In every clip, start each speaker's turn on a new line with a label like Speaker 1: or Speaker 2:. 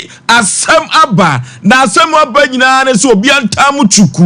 Speaker 1: say asem aba na asem aba nyina ne so obi antam chuku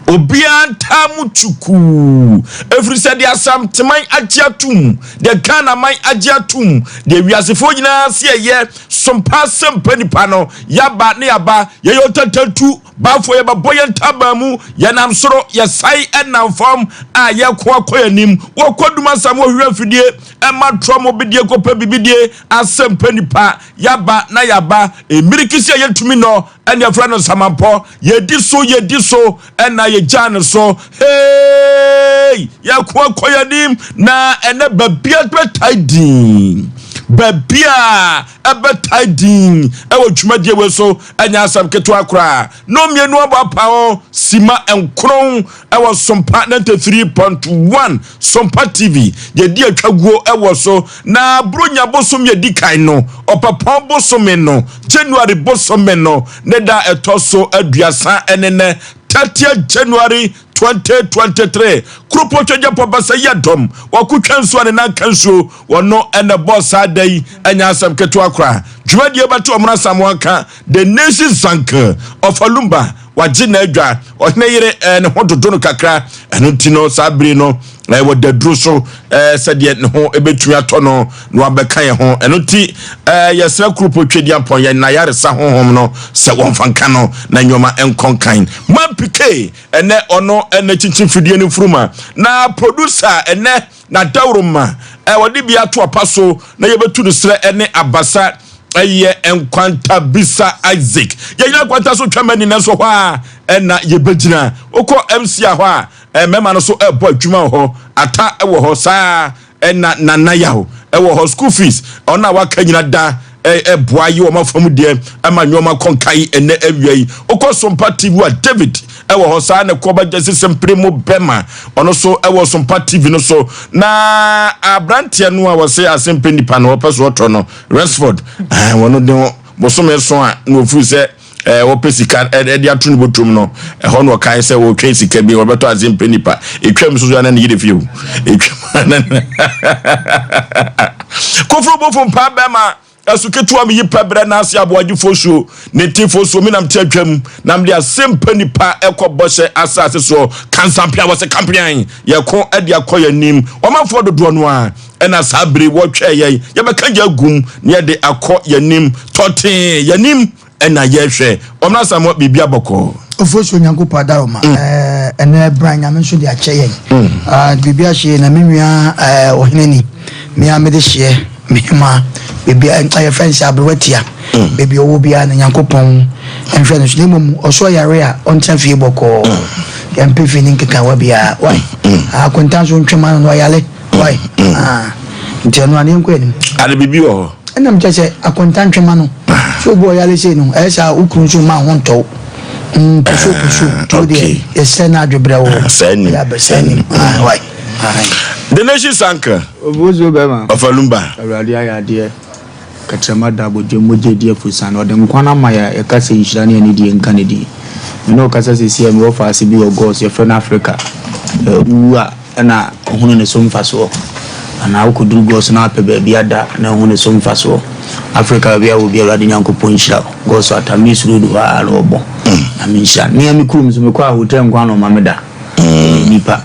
Speaker 1: obianta muchuku every said the asam teman agiatum the Ghana man agiatum the wiasefo nyina se ye Sompa Asem Mpe Nipa no yaba ne yaba ye yotatatu bafo ye baboyenta ba mu ye nam soro ye sai enam fam a ye ko akoyanim wo koduma sam wo hwe afidie ema tromo bidie kopa bibidie Asem Mpe Nipa yaba na yaba emirikisi ye tumi no ene afra no samampo ye di so ena ye jan so hey ya ko akoyanim na ene babia betiding babia abetiding ewo dwumadie we so anya asam keto akra no mienu abapa o sima enkron ewo Sompa 93.1 Sompa TV ye di atwaguo ewo so na bronya bosom ye dikan no opapa bosom no January bosom no ne da etoso aduasa enene 30th January 2023 Krupo Cheja Pobasa Yadom Wakutwansu ane nankansu Wano ene boss adai Enya Asam Keto Akra Jumadi Yabatu Amuna Samuanka The Nation Zanker of Alumba Wajina Edra Wajina Yere ene Honto Dono Kakra Eno Tino Sabri no Ewa Dedruso Sadiet no Ebetumi Atono Nwabeka ye hon Eno ti Yesra Krupo Cheja Pon Ye Nayare Sa hon no Se Wonfankano Na Nyoma Enkonkain Mampike Ene ono ene chinchin fidie ni fruma na producer ene na dawroma wodi bia to apaso na yebetu no sre ene abasa eye enkwanta bisa Isaac yenya kwanta so twamani na so ho a ena yebegina okọ MC a ho a mema no so ebo adwuma ho ata ewo ho saa ena nanaya ho ewo ho school fees ona waka nyina da boayi o mafam de amanyoma konkai ene awiai okọ Sompa TV wa David ewo ho saa ne koba jesi Primo Bema ono so ewo Sompa TV no so na abrantia no a wose Asem Mpe Nipa no opeso oto no Resford wono de bosome so a no fu se opesika edi atunu botum no ho no kai se wo twa sika bi obeto Asem Mpe Nipa etwam so na yide fiu etwam kofro bofo mpa Bema Asuketu ami yipebre na Osei Aboagye Oforisuo netifo so mi nam tiatwam nam de Asem Mpe Nipa ekobose asase so kansampia wose kampian ye ko ade akoyanim omafo dodo no a ena sabre wo twa ye beka jagum ne de akoyanim totin yanim ena ye hwe omna samo bibia boko
Speaker 2: Oforisuo nyankopa daroma ene branya me so de ache ye bibia hye na menua ohenani me amede hye mema baby I friends abrowatia baby owo bia na nyankopon enhwe no so mum oso yare a ontan fie boko yampe fini nkeka wa bia why akontan so ntwema no yale why nteno ani nkwenim
Speaker 1: ade bibi o
Speaker 2: enam cheche akontan twema no so go yale se no esa ukuru so ma honto puso to de esena adwebra wo ya beseni why
Speaker 1: The Nation Sanker
Speaker 3: Obozo Bema
Speaker 1: of Alumba
Speaker 3: Awurade ayade katrama da boje moje die fusan ode nkwana maya e kase nhirane ani die nkanedi no kase sesi am wo fa ase bi ogos ye from Africa uwa na ohunu ne so mfaso ana ukuduru gos na apebe bia da na ohunu ne so mfaso Africa bia wo bia Awurade nyankopon nhira gos atami suru do a robo na minsha ne ami kurum so me kwa hotel nkwa no mameda nipa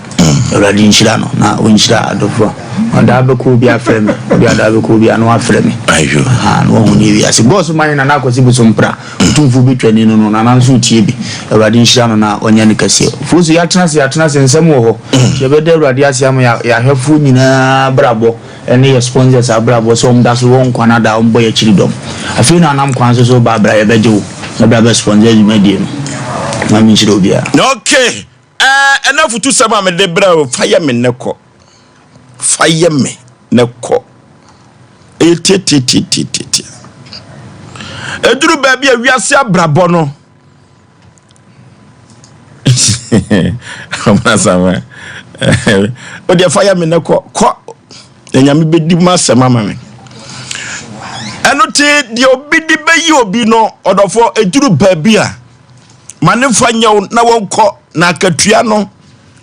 Speaker 3: Awurade nhira no na onhira adofo onda abeko bia frame bia da abeko bia no aframe
Speaker 1: ayo
Speaker 3: no honi wi ase boss man na akosi bu sompra tumfu bi twani no na nanso tie bi Awurade nhira no na onya ne kase fuso ya tena se nsem wo ho chebede Awurade ase am ya hwefu nyina brabo ene ye sponsors abrabo so mda so won kwana da ombo ya chiridom afi na nam kwan so ba bra ye beje na bra sponsors medie no ma mi chiro bia
Speaker 1: okay enough to some am de bra fire me neko fire me neko etititititi eduru ba bia wiase abrabo no amna sama o de fire me neko ko enyame bedi masema mame eno ti de obidi beyi obi no odofo eduru ba bia mane fanyaw na wonko na akatua no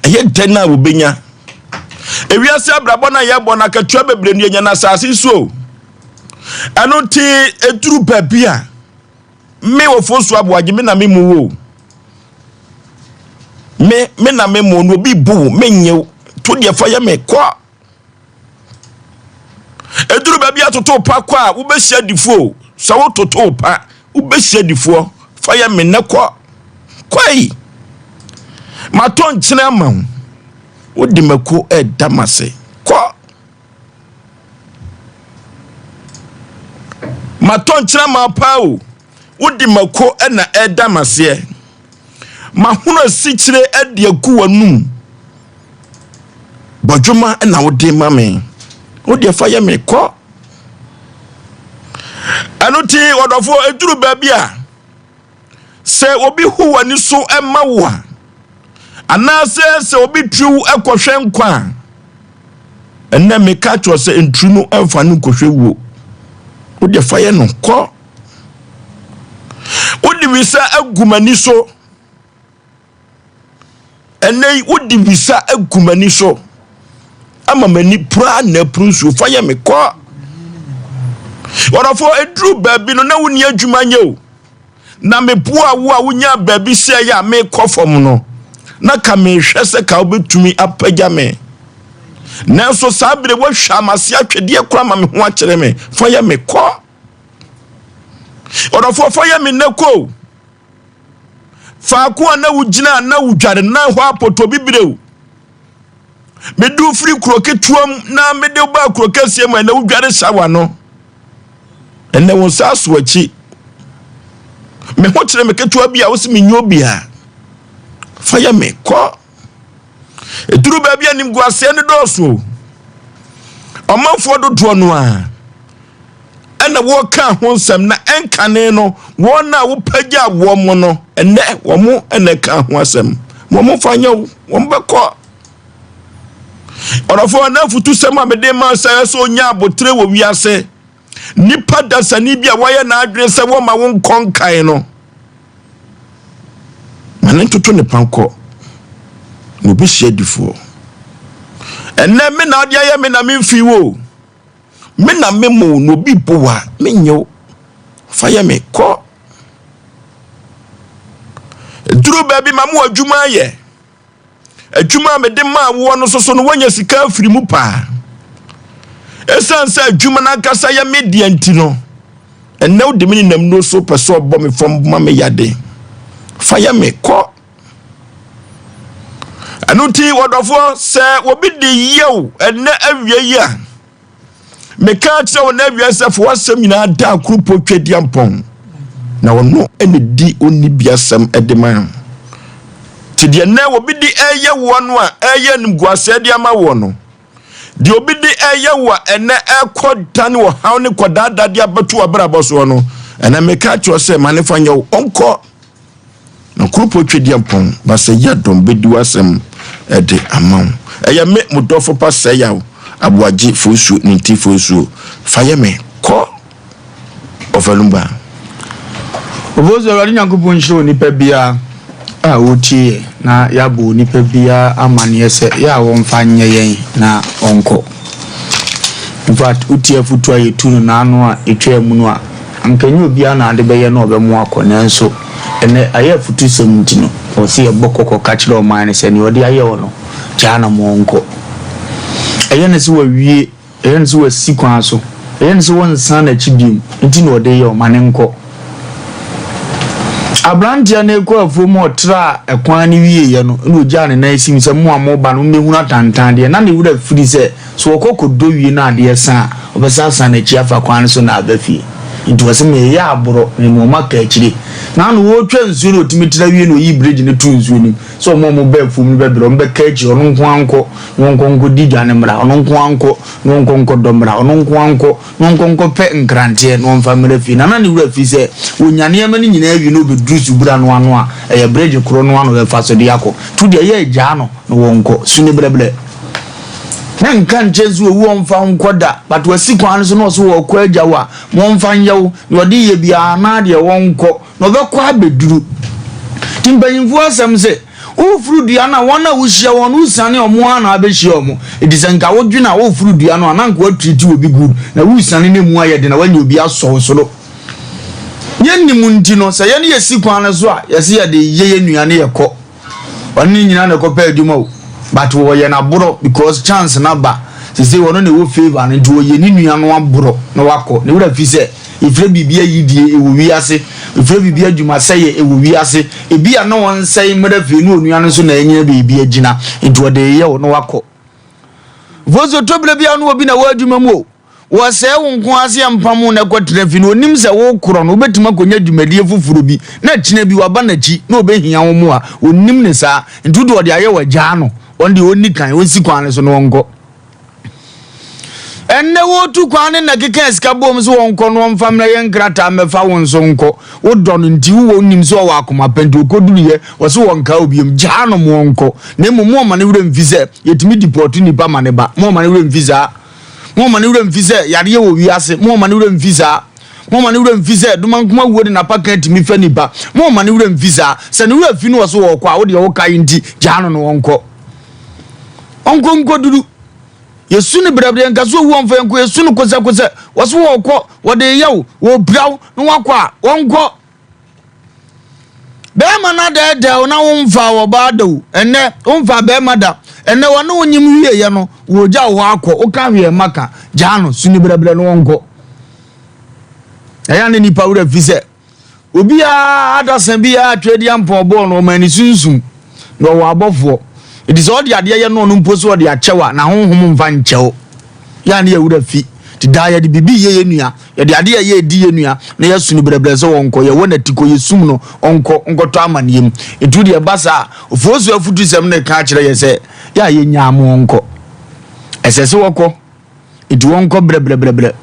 Speaker 1: eye den na obenya ewiase abrabo na yebo na akatua bebre ne nya na asase so Anoti eduru babia me Oforisuo Aboagye me na me mu wo me na me mu no bi bu me nyew to de fa ye me kwa eduru babia toto pa kwa wo be hia difo sa wo toto pa wo be hia difo fa ye me ne kwa kwai ma ton kyena ma wo di mako edamase kwa ma ton kyena ma pa o wo di mako na edamase ma hono sikyire ade aku wanum bodwuma na wo de ma me wo de fa ye me kwa anoti wodofo eduru babia se obi hu wani so ema wo anase obi tru ekohwe nkwa enne me ka cho se ntru no emfa no kohwe wo wo de fa ye no ko wo di visa agumani so enne wo di visa agumani so ama mani pra na prusu fa ye me ko wodofo edru babi no na woni adwuma nye o na me poa wo a wonya babi se ya me kofom no na ka me hwese ka obetumi apagya me nanso sabre wo hwamase atwede kura ma me ho akere me fa ya me ko odofo fa ya me neko fa ko na wugina na wudware na ho apoto bibrew me du free kroketuam na me de ba krokese ma na wudware sawa no enne won saso achi me ho kire me ketua bia wo se me nyo bia fa ya me ko eduru ba bia nim guase ne doso omanfo dodo no a ena wo ka ho nsam na enkane no wo na wo pagya wo mo no enne wo mo ena ka ho asem wo mo fa nya wo mbekọ orofo na futu sema me de ma sa so nya abotre wo wiase nipa dasani bia waye na adwene se wo ma wo nkonkan no mane tutu ne panko no bi shedifo enne me na dia ye me na me mfi wo me na me mo no bi boa me nyo fa ye me ko duru baby mamu adwuma ye adwuma me de ma wo no so no wanya sika afiri mu pa esanse adwuma na kasa ya media ntino enne wo de me nam no so pese obo me fom ma me yade fa ya me ko anuti wodofo se obi de yew enne awie ya me ka tse wo na awie se fo wasem nyina da krupo twediampon na wono ene di oni biasem edema ti de na obi di eye wo no a eye nim guase de ama wo no di obi di eye wo ene ekodan wo haw ne kodada de abatu abrabo so no ene me ka tse se manefanya onko na krupo twediampon ba se yadom bedi wasem ede amam eye me mudofo pa se Yaw Aboagye Oforisuo ninti Oforisuo faye me ko ovalumba
Speaker 3: obozo radi nyankopon nshiro nipa bia a wotie na yabo nipa bia amane se ya wonfa nye yen na onko in fact utie futu aye tunu na anu a etwa mu no a ankanyi obi na ade beye na obemu akona nso ene aye futu semunti no o se yebokoko ka kire o man se ne odi aye wono jana mo onko eye ne se wa wie eye ne se wa sikwan so eye ne se won san na chibim nti no ode ye o man nko abrantia na ekwa afumu otra ekwan ni wie ye no na ogya ne na esim se mo amoba no mehunu atantan de na ne wura firi se so okokodo wie na ade san obesa san na chi afa kwan so na abafi nti wase me ya aboro ne mo maka akire na no wo twa nsuo no otimitira wie no yi bridge ne tu nsuo ni so mo ba fum ni be bro mbe ka akire ono nko di dwane mra ono nko domra ono nko pe nkrante no mfa mra fi na ne wura fi se onyane ema ni nyina awi no be drusu bra no ano a e bridge kro no ano be fa so de yakọ tu de ye gya no wonko suni breble na nkan chezu wo mfa nkoda but wasi kwan so no so wo kwa agya wa mo mfa nyawo no de ye bia na de wonko no be kwa beduru timpanyimfu asem se o furu dua na wona wo hia won usane omo ana abehia omo edisanka wo dwena wo furu dua no ananka wo treat obi good na wo usane ne mu ayede na wanya obi aso so yenni mundi no se ye ne yesi kwan so a yesi ye de ye nuane ye kɔ oni nyina na kɔ pa adwuma o but wo ye na boro because chance na ba se se wono ne wo favor ne do ye ni nua no aboro na wakɔ ne wura fi se ifre bibia yidie ewo wiase ifre bibia dwuma seye ewo wiase ebia na won sey mera fi no onua no so na enya bibia gina nto de ye wo no wakɔ vozo tobre bia no obi na wa adwuma mu o wo sey wo nko ase ampam na kɔtre fi no onim sɛ wo korɔ no obetima konya dwumadie fufuru bi na kyina bi waba na kyi na obehia wo mu a onim ne saa nto do de aye wagya no onde onni kan wonsi kwan so no wonko enne wo tu kwane na keke sika bom so wonko no mfam na yenkrata mefa won so nko wo do no nti wo nim so wa akoma penti okoduriye wo so wonka obiem gya no mo wonko na mo ma ne wura mfise yetimi deport nipa ma ne ba mo ma ne wura mfisa mo ma ne wura mfise yade wo wiase mo ma ne wura mfisa mo ma ne wura mfise duma nkoma wo de na paka timi fa nipa mo ma ne wura mfisa se ne wura fi no wo so wo kwa wo de wo kai nti gya no wonko onko nkoduru yesu ne brabre nka so wo mfa nko yesu ne kosa waso wo kɔ wo de yaw wo braw no wakɔ wonko be ma na da na wo mfa wo ba do enne wo mfa be ma da enne wo no nyim wie ye no wo gya wo akɔ wo ka hwe maka gya no su ne brabre no wonko eya ne nipa wura fi sɛ obi a adasan bi a twedi ampo ball no mani sunsum no wo abɔfo it is all the idea ye no mpo so de achewa na honhom mfa nchewo ya na ye wura fi ti da ye de bibi ye nua ye de ade ye di ye nua na ye sunu brebre so wonko ye wona tiko ye sum no onko to amaniem etu de basa ofosu afutu sem ne ka kire ye se ya ye nyaamo wonko esese woko etu wonko brebre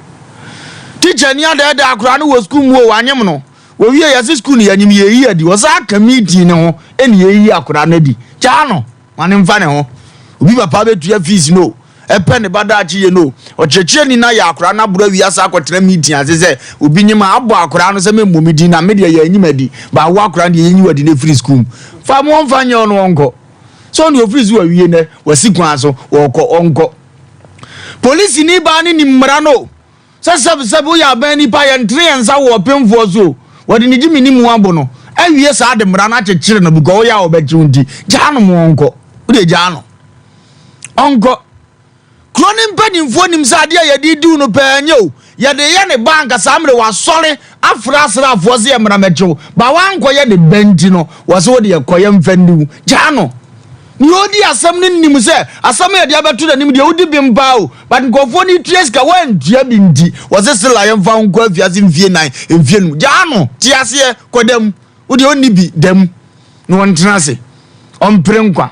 Speaker 3: teacher ni ada akura no wo school mu wo anyem no wo wie ye school ni anyem ye yi adi wo sa ka meeting ne ho eni ye yi akura na di cha no mane mfane ho obi papa betua fees no epe ne badachi ye no ochechie ni na ya akura na bura wiasa akotra meeting asese obi nyima abo akura no se memomidi na media ya nyimadi ba wo akura ne yenyiwadi na free school fa mo mfanye ono onko so no free school awie ne wasikwan so woko onko police ni ba ni nimra no sasabu ya ba ni pa ya ntre ensa wo pemfo so wodi ni jimi ni mu abo no awie sa de mra na chechire no bugo ya obechiundi jano mo onko ode jano onko kronim panimfo nim sa de ya di du no panyo ya de ye ne banka samre wa sore afra afo se mra mecho ba wanko ye de benti no wo se wode ye koye mfandu jano ni odi asam ne nim se asam ye de abeto da nim de odi bimba o but nkofo ni treska wan dua bindi wo se sela ye mfa nko afiase mfie nan mfie nu jano ti ase kodam odi onni bi dem no wontrase omprenkwa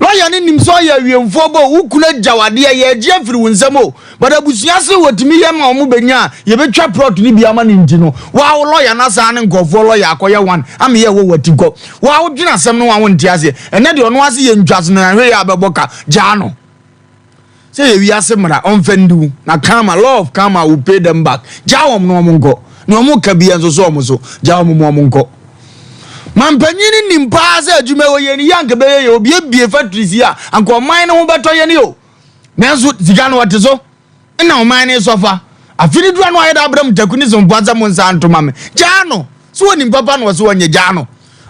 Speaker 3: lawyer ni nim so ya wiemfo bo ukuna jawade ya gie afiri wonsamo bada busuase wotimi ye ma omo benya ye betwa plot ni bia ma ni nti no wa lawyer na sa ne nkofo lawyer akoye one am ye wo watiko wa wo dwena asem no wa wonti ase ene de ono ase ye ntwaso na hwe ya beboka jano say ye wiase mra onfendu na karma love karma will pay them back jawom no omonko no omo ka bia nso so omo so jawom mo omonko mampanyini nimpa se adwuma wo ye ni yanke be ye obi ebie factories ya anko man ne ho beto ye ni o nanso ziga no wate so na o man ne sofa afini dura no ayeda abram takuni so mpaza mo nsa antoma me jano so woni papa no so wonye jano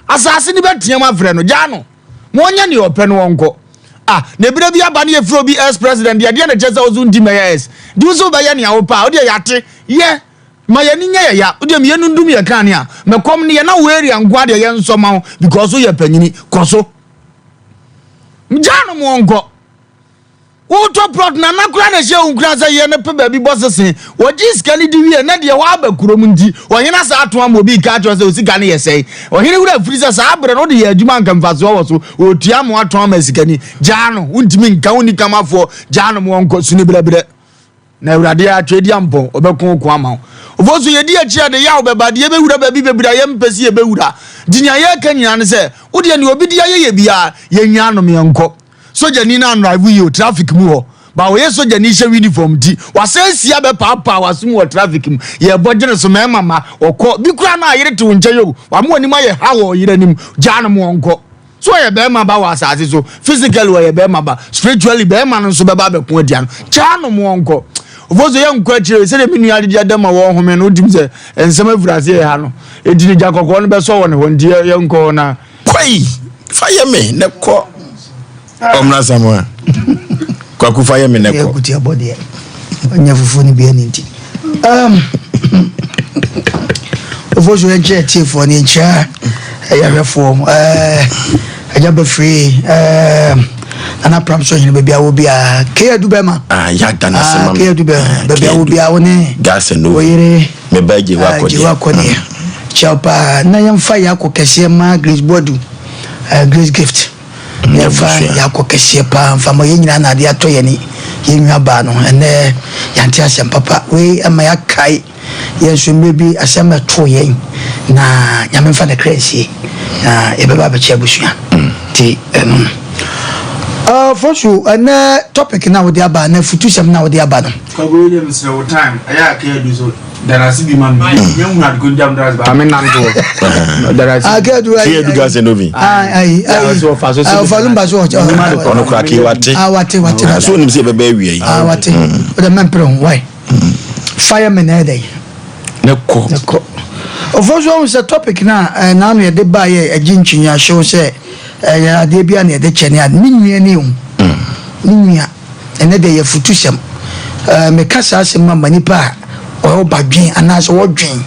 Speaker 3: asase ni betiam afre no jano mo onye ni ope no wonko na bira bia ba ne ye fro bi ex president ya de na chese ozu ndi meyes di so ba ye ni awopa o de yate ye mayani nya ya ode me yenu ndum ye kan ya mekom ne ye na weri angwa de ye nsoma because ye panyini koso mjano mo onko wo to plot na nakura na she unkura za ye ne pe ba bi bosese wo jiskani di wie na de wa ba kurom ndi wo hena sa ato am obi ka cho se osika ne ye sei wo hena wura frisa sa abre no de ye adwuma nka mfaso wo so o tua mo ato am asikani jano untimi nka woni kamafo jano mo onko suni brebere na urade atwedi ampo obekon ko ama ofosu yedi achia de yaw bebade ye bewura babi bebira ye mpesi ye bewura dinya ye kanyina ne se wode ne obi dia ye bia ye nwa no me enko soja ni na drive you traffic mu ho ba wo ye soja ni hye uniform di wasensia be papa wasum wo traffic mu ye bojene so mama okọ bi kura na ayire to nche yo wa mo ani ma ye ha wo yire nim jana mo onko so ye be ma ba wa asase so physically we ye be ma ba spiritually be ma no so be ba be ko dia no cha no mo onko ofozo ye nko akire se de minu ade dem ma wo home no dim se ensem afurase ye ha no edini jakoko no be so won ho ndi ye nko na
Speaker 1: kwai fire me ne ko omna samoa kwaku fire me ne ko
Speaker 2: kuti abode anya fufu ni bi ani nti ofozo ye che tie fo ni ncha ya refo aja be free ana pram so yin be awo bia ke du be ma
Speaker 1: ya dana sema
Speaker 2: ke du be awo bia woni
Speaker 1: gas no
Speaker 2: oyere
Speaker 1: me baje wa ko
Speaker 2: ni chapa na yam fa ya ko kese ma grace bodu grace gift ya fa ya ko kese pa fa ma yina na de ato ye ni yenwa ba no ene yanti asem papa we ama ya kai yenso mebi asem to yen na nyame fa na crazy e be ba be chebusuya ti for sure ana topic na wodi aba na futusem na wodi aba no
Speaker 3: kago ye mse o time aya ka do so darasi bi man nyam na go jam darasi ba amen nanto darasi
Speaker 2: aga do
Speaker 1: ai gas novi
Speaker 2: ai
Speaker 3: so fa so
Speaker 2: mba so
Speaker 1: ono kwa ki wate
Speaker 2: wate
Speaker 1: so nim se be ba wi ai
Speaker 2: wate o da man pro why fireman na dey
Speaker 1: ne ko
Speaker 2: ofo so topic na na no ye de ba ye aginchinwa show say ya de bia na de chene ad minwie ne minwia ene de ye futusem me kasa asem ma nipa o badwen anaso wodwen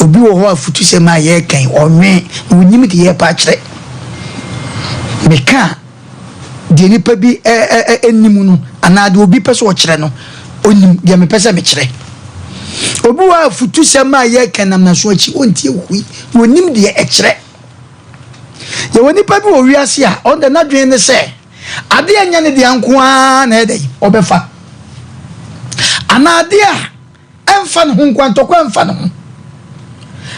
Speaker 2: obi wo ho afutusem a ye kan onwe wunyim de ye pa kire me ka de nipa bi enimu no anade obi pese o kire no onim de me pese me kire obi wo afutusem a ye kan na so achi ontie hui wonim de ye kire ye woni pa bi wo wiase a on the nadwen ne se ade anya ne de anko a na edey obefa anade a emfa no nkwanto emfa no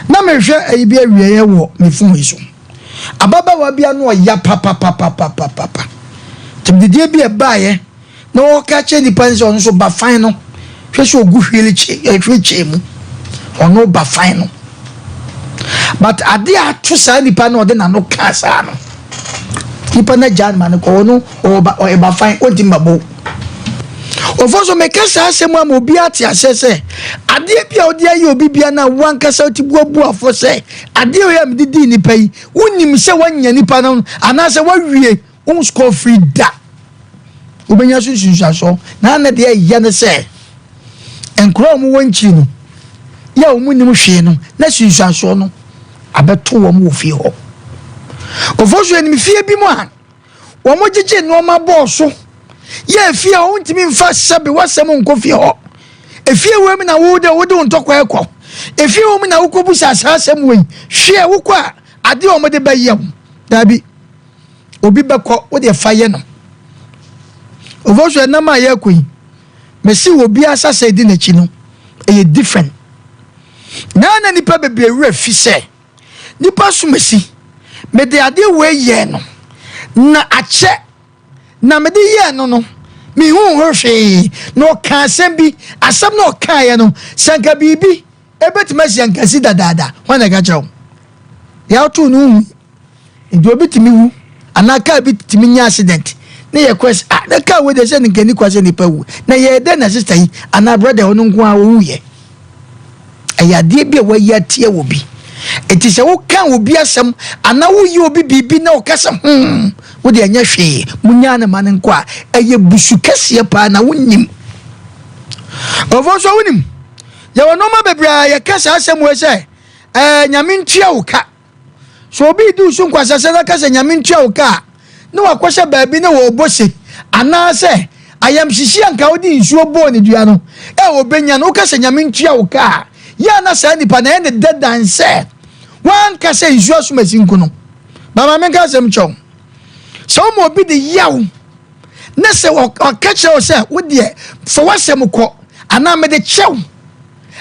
Speaker 2: na mehwe ayi awie ye wo mefun yi so ababa wa bia no ya papa tibdidie bi e baaye na wo ka che ni panse on so ba fan no hwe so ogu hwele che mu ono ba fan no but ade a to sa nipa na ode na no kasa no nipa na jan man ko no o ba fine o dimabo ofoso me kasa asemu am obi ati asese ade bia ode ayi obi bia na wan kasa tibuabu afo se ade o ya mdidi nipa yi unim se wanya nipa no ana se wawie un score free da obenya sunsunso na na de ya ne se enkro mu wanchi no ya o mu nim hwe no na sunsunso no abeto wo mu ofie ho ofoso enimi fie bi mu a wo mo gege no ma booso ye fie a wontimi mfa sabe wasem nko fie ho efie wo mi na wo de ntokwa ekọ efie wo mi na wo kobu sasasem we hwe wo kwa ade o mo de bayam dabi obi bekọ wo de faye no ofoso na ma ye koi mesi wo bi asase di na chi no e different na nipa bebe wura fi se nipa sumesi me de ade we ye no na ache na me de ye no mi hu hwe no ka asem bi asem no ka ye no sanka bibi ebetima sanka si dadada wana ga chawo ya to no ndo bitimi wu anaka bitimi nya accident na ye quest na ka we de se nkani kwase nipa wu na ye de na sister yi ana brother hono nko a wo ye ayade bi wa ye tie wo bi eti se wo kan obi asem ana wo yi obi bibi na o kasa wo de anya hwe munya na man nko a eye busu kase pa na wonnim ovo so wonim ya wono ma bebra ye kasa asem we se nyame ntua wo ka so obi du so nkwasa se na kasa nyame ntua wo ka na wakwasha baabi na wo bose ana se ayam shishi anka odi nsuo bo ne dua no obenya no kasa nyame ntua wo ka ya na sa nipa na ene dedan se wan ka se nsuo so masinko no mama men ka sem chon so mo bi de yaw na se o ka che se wo de fo wasem ko ana me de chew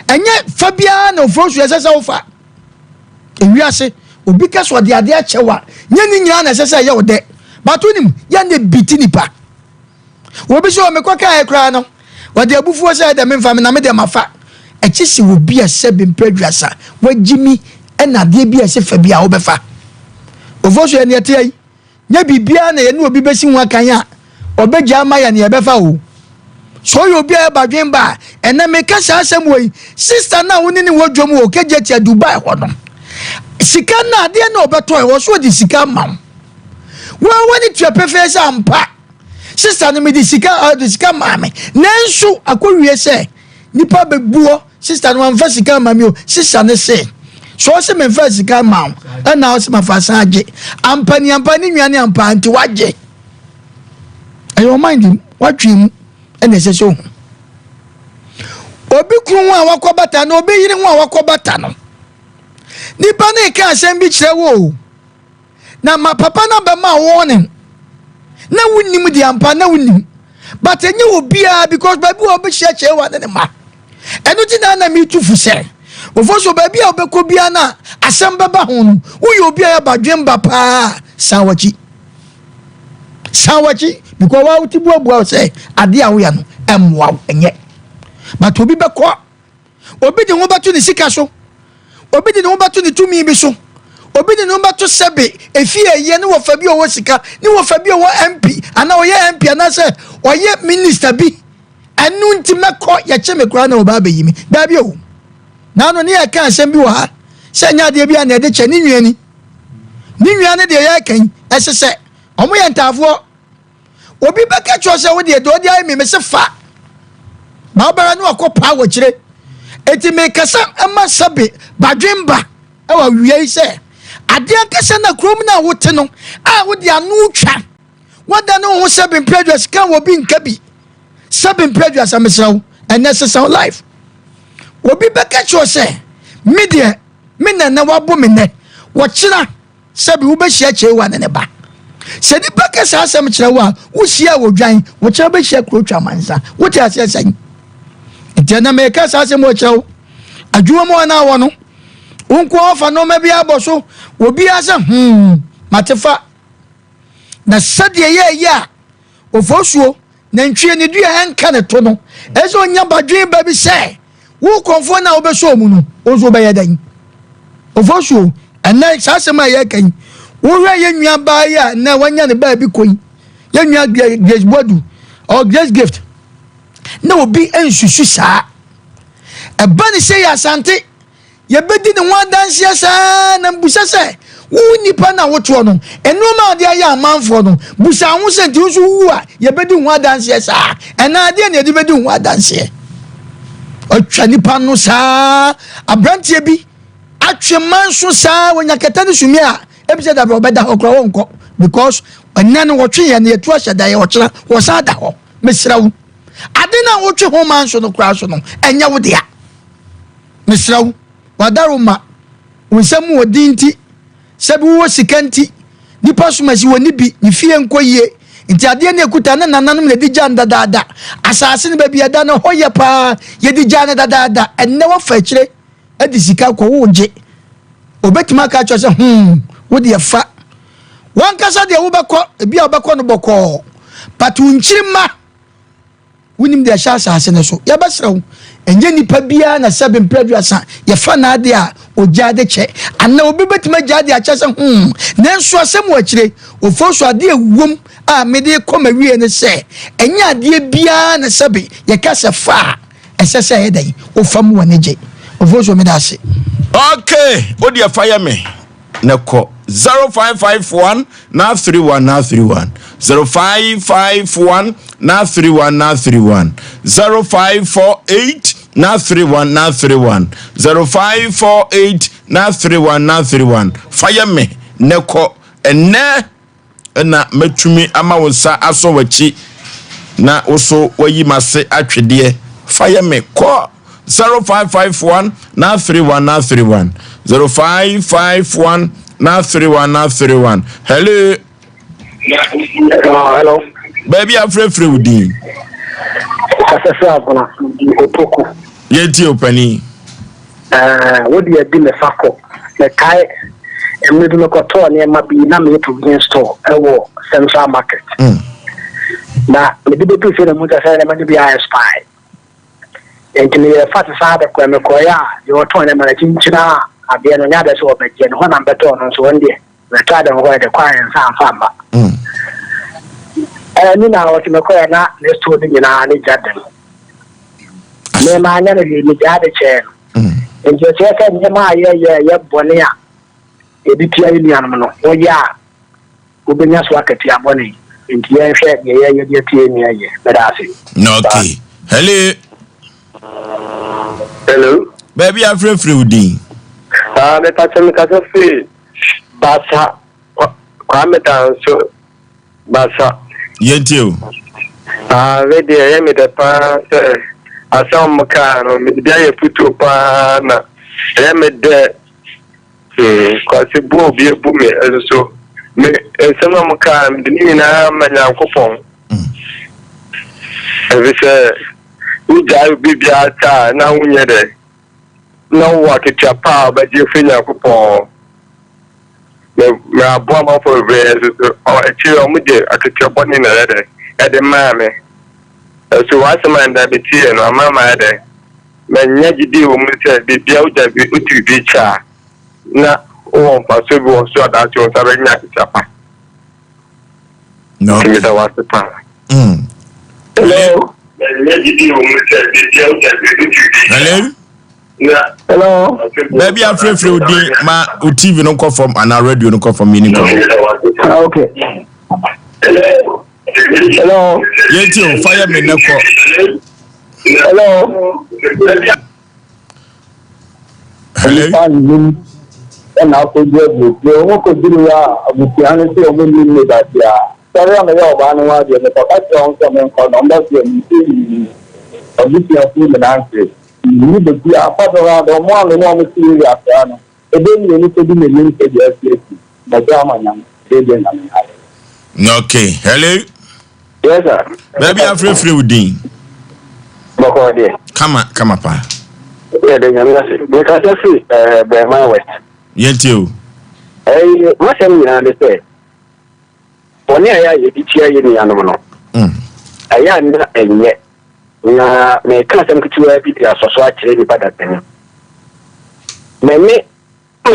Speaker 2: enye fabia na ofrosu esesa wo fa ewiase obi ka so de ade a chewa nya ni nya na esesa ye wo de batunim ya ne bitini pa wo bi so me kwa ka ekra no wo de abufuo se de me mfa me na me de mafa echisi wo bi ase be mpredwasa wagimi ena de bi ase fa bi a wo befa ofoso ene ete yi nya bibia na ye no obi besi ho akanya obegya maya ne ye befa wo so you bia badwen ba ena meka sa asem we sister na woni ni wodwom wo kegye tia Dubai ho no sika na de na obeto e wo so di sika mam wo woni tua pefesa ampa sister no me di sika mame nanso akowie se nipa bebuo sister no amfa sika mame o sister ne se so se me fa sika mam na o se mafasa age ampa ni nwane ampa anti waje ayo mind watwim ene se so obi kru a wakobata na obi yiri ho a wakobata no nipa na ka asem bi kire wo na ma papa na be ma warning na wunnim di ampa na wunnim but enye obia because baby obi hye wa ne ma eno ti na mi tufu se ofoso baby a obekọ bia na asem beba ho no uyi obia ya badwen ba pa sawachi because wa uti buabu say ade a wo ya no emwa enye but obi bekọ obi de ho batu ni sika so obi de ho batu ni tumi bi so obi de no batu sebe efie ye ne wo fa bi owo sika ne wo fa bi owo MP ana oye MP ana se oye minister bi anu nti mekọ ya che mekura na oba bayimi da bi o na no ne ya kan asem bi wo ha se nya de bi ana de che ni nnuane de ya kan esese omo ye ntafo obi beka cho se wo de do de ai me se fa ba bara no akopa wo kire eti me kasa ama sabe badwemba e wa wiei se ade akasa na krom na wote no a wo de anu twa wada no ho seven prejudice kan wo bi nka bi seven prejudice amesrawo unnecessary life obi beka cho se media me na wabo me ne wo kira sebi wo be hia chewa ne ba se di beka sa asem kira wo a wo hia wo dwan wo kira be hia krotwa mansa wo ti ase san ntena me ka sa asem wo kira adwuma mo na wo no unko ofa no ma bia boso obi ase matefa na sade ye ya ofosuo na ntwie ne dua enka ne to no ezo nya badwen ba bi se wo konfo na obeso mu no ozo be yedan ofosuo ena sa asema ye kan wo hwe ye nua ba ya na wanya ne ba bi koyi ye nua grace bodu or grace gift na obi ensusu saa eba ne se ya asante ye bedi ne ho adanse saa na mbusa se wo nipa na woto no enu ma ade aya amanfo no busa ho se nti so wu a ye bedi ho adanse saa ena ade ne de bedi ho adanse otwa nipa no saa abrantie bi atweman so saa wonya kata ne sumi a ebise da bro beda okra wonko because ena no wotwe ye ne yetu ahyada ye okra wo saa da ho mesrawo ade na wotwe ho man so no kra so no enya wo dia mesrawo wadaruma wonsamu odinti sabi wo sikanti nipa sumasi woni bi ni fie nkoyie nti ade na ekuta na nananom na di janda dada asase ne babia da na hoye pa ye di janda dada enne wo fa kire adi sika ko woje obetima ka cho se wo de fa wan kasa de wo bekọ ebia obekọ no bokọ patu nchirima wonim de sha asase ne so ya basrawo enye nipa bia na seven prejudice ye fa na ade a ojade che ana obi betima jade a che se nanso asem wa kire ofoso ade ewom a mede koma wie ne se enye ade bia na sebe ye ka se fa esese hedan ofam wona je ofoso me da se
Speaker 1: okay odi afire me neko 0551 na 31 na 31 0551 na 31 na 31 0548 na 31 na 31 0548 na 31 na 31 fire me neko ene na metumi ama wonsa aso wachi na oso wayi mase atwede fire me ko 0551 na 31 na 31 0551 na 31 na 31 hello
Speaker 4: hello
Speaker 1: baby afrefre udin
Speaker 4: asesa bona opoku
Speaker 1: yeti opani
Speaker 4: wodi adi me fako le kai emmedu no koto ne ma bi na me provision store ewo central market na me bi tu fere mo ta sai na me bi spy entini fat sa de ko me ko ya yo to ne ma chinchina abia no nya da so be je no na beto no so ndie me try them go the choir and some famba ni na o ti me ko na le sto ni na ni jaden me ma nya ni jade che nje che ka ni ma ye bone a ebi tia ni anu no o ya o be nya so akati abone nti ye hwe ye tie ni aye be da se
Speaker 1: no okay
Speaker 5: hello
Speaker 1: baby afrefre udi
Speaker 5: me pacha me kasa fi basa kwa me danso basa
Speaker 1: yentio
Speaker 5: we dey me the pa asam ka no me dey ye puto pa na me de kwasi bu bi bu me so me sama ka me na manya kopon we say uja bibia ta na unye de na wa ke chapa ba je fenya kopon me abo ma for we so o echi o mu de akete boni na de e de ma me so wasema nda betie no mama de me nya gidi o mu se bibia uja bi uti bi cha na o pa so bi o so da ti o ta be nya ke chapa
Speaker 1: no
Speaker 5: me da wa se pa hello
Speaker 1: hello
Speaker 5: hello
Speaker 1: baby afrefre udi ma o TV no call from and radio no call from me ni ko
Speaker 5: okay hello
Speaker 1: yentio fire me neko
Speaker 5: hello
Speaker 1: hello
Speaker 5: na ko je bu o ko duru ya abuti ane se o mo ni da dia sare am ya ba no wa je ne ko ka on so men ko no mba se ni abuti afu me na ase ni de ti apa do ra do mo anu mo ti ya fa no e de ni ni ko di me ni ke dia se da jama nyam de na me ha
Speaker 1: no okay hello
Speaker 5: yes sir
Speaker 1: baby afrefre udi
Speaker 5: boko de
Speaker 1: kama pa
Speaker 5: de nyam na se be ka se be ma west
Speaker 1: yentio
Speaker 5: ma se ni na de se oni aya ye di tia ye ni anu no aya na enye na me ka sem kitua bi dia soso a kire ni badatani me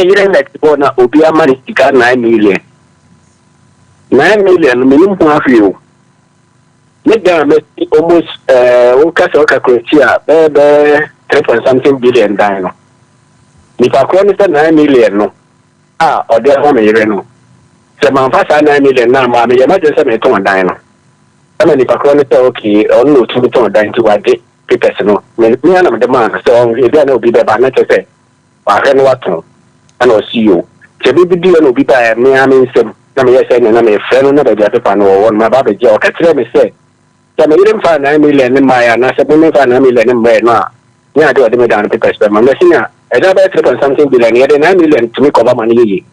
Speaker 5: yire na tipo na obi amari tika 9 million minimum afio me da me almost o ka so ka kwechia be 3 billion dan no ni pa ko ni 9 million no o de ho me yire no se man fa 9 million na ma me yema je se me ton dan no ama ni pa ko ni okay on no tu ton dan ti wade papers no me na me de man so e bia na obi be ba na che se wa re no waton ana o CEO che bi di na obi ba me nsem na me yese na me freno na be ja paper no won ma ba be je o ka tire me se ya me yire mfa 9 million ni ma ya na se me mfa 9 million ni mbe no a ni ade o de me dan papers be ma me sinya e da be 3 billion ya de 9 million to me cover money yi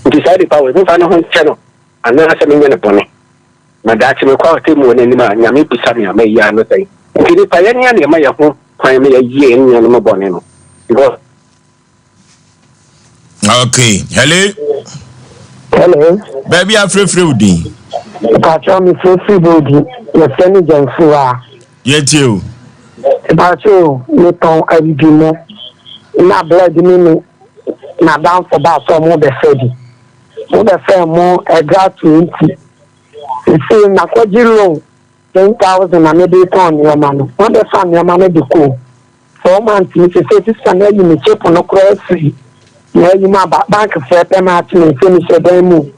Speaker 5: nti sai di power mfa no ho cheno ana se me ne bone na da ti me kwa te mu ne ni ma nya me bisa me ma ya no sai nti ni pa ya ni ma ya ho kwan me ya yi ni no mo bone no because
Speaker 1: okay
Speaker 5: hello
Speaker 1: baby afrefre udi
Speaker 5: Pacho mi free body ye feni janfuwa
Speaker 1: yentio
Speaker 5: Pacho mi ton abimo na blood mi na down for ba so mo be fedi mo be fe mo e gra 20 si na kwaji loan 10,000 na me dey ton yo mano mo be fa me mano de ko 4 months ni se ti sana yi mi chepo no cross ya yi ma bank fe payment ni se mi se dem mu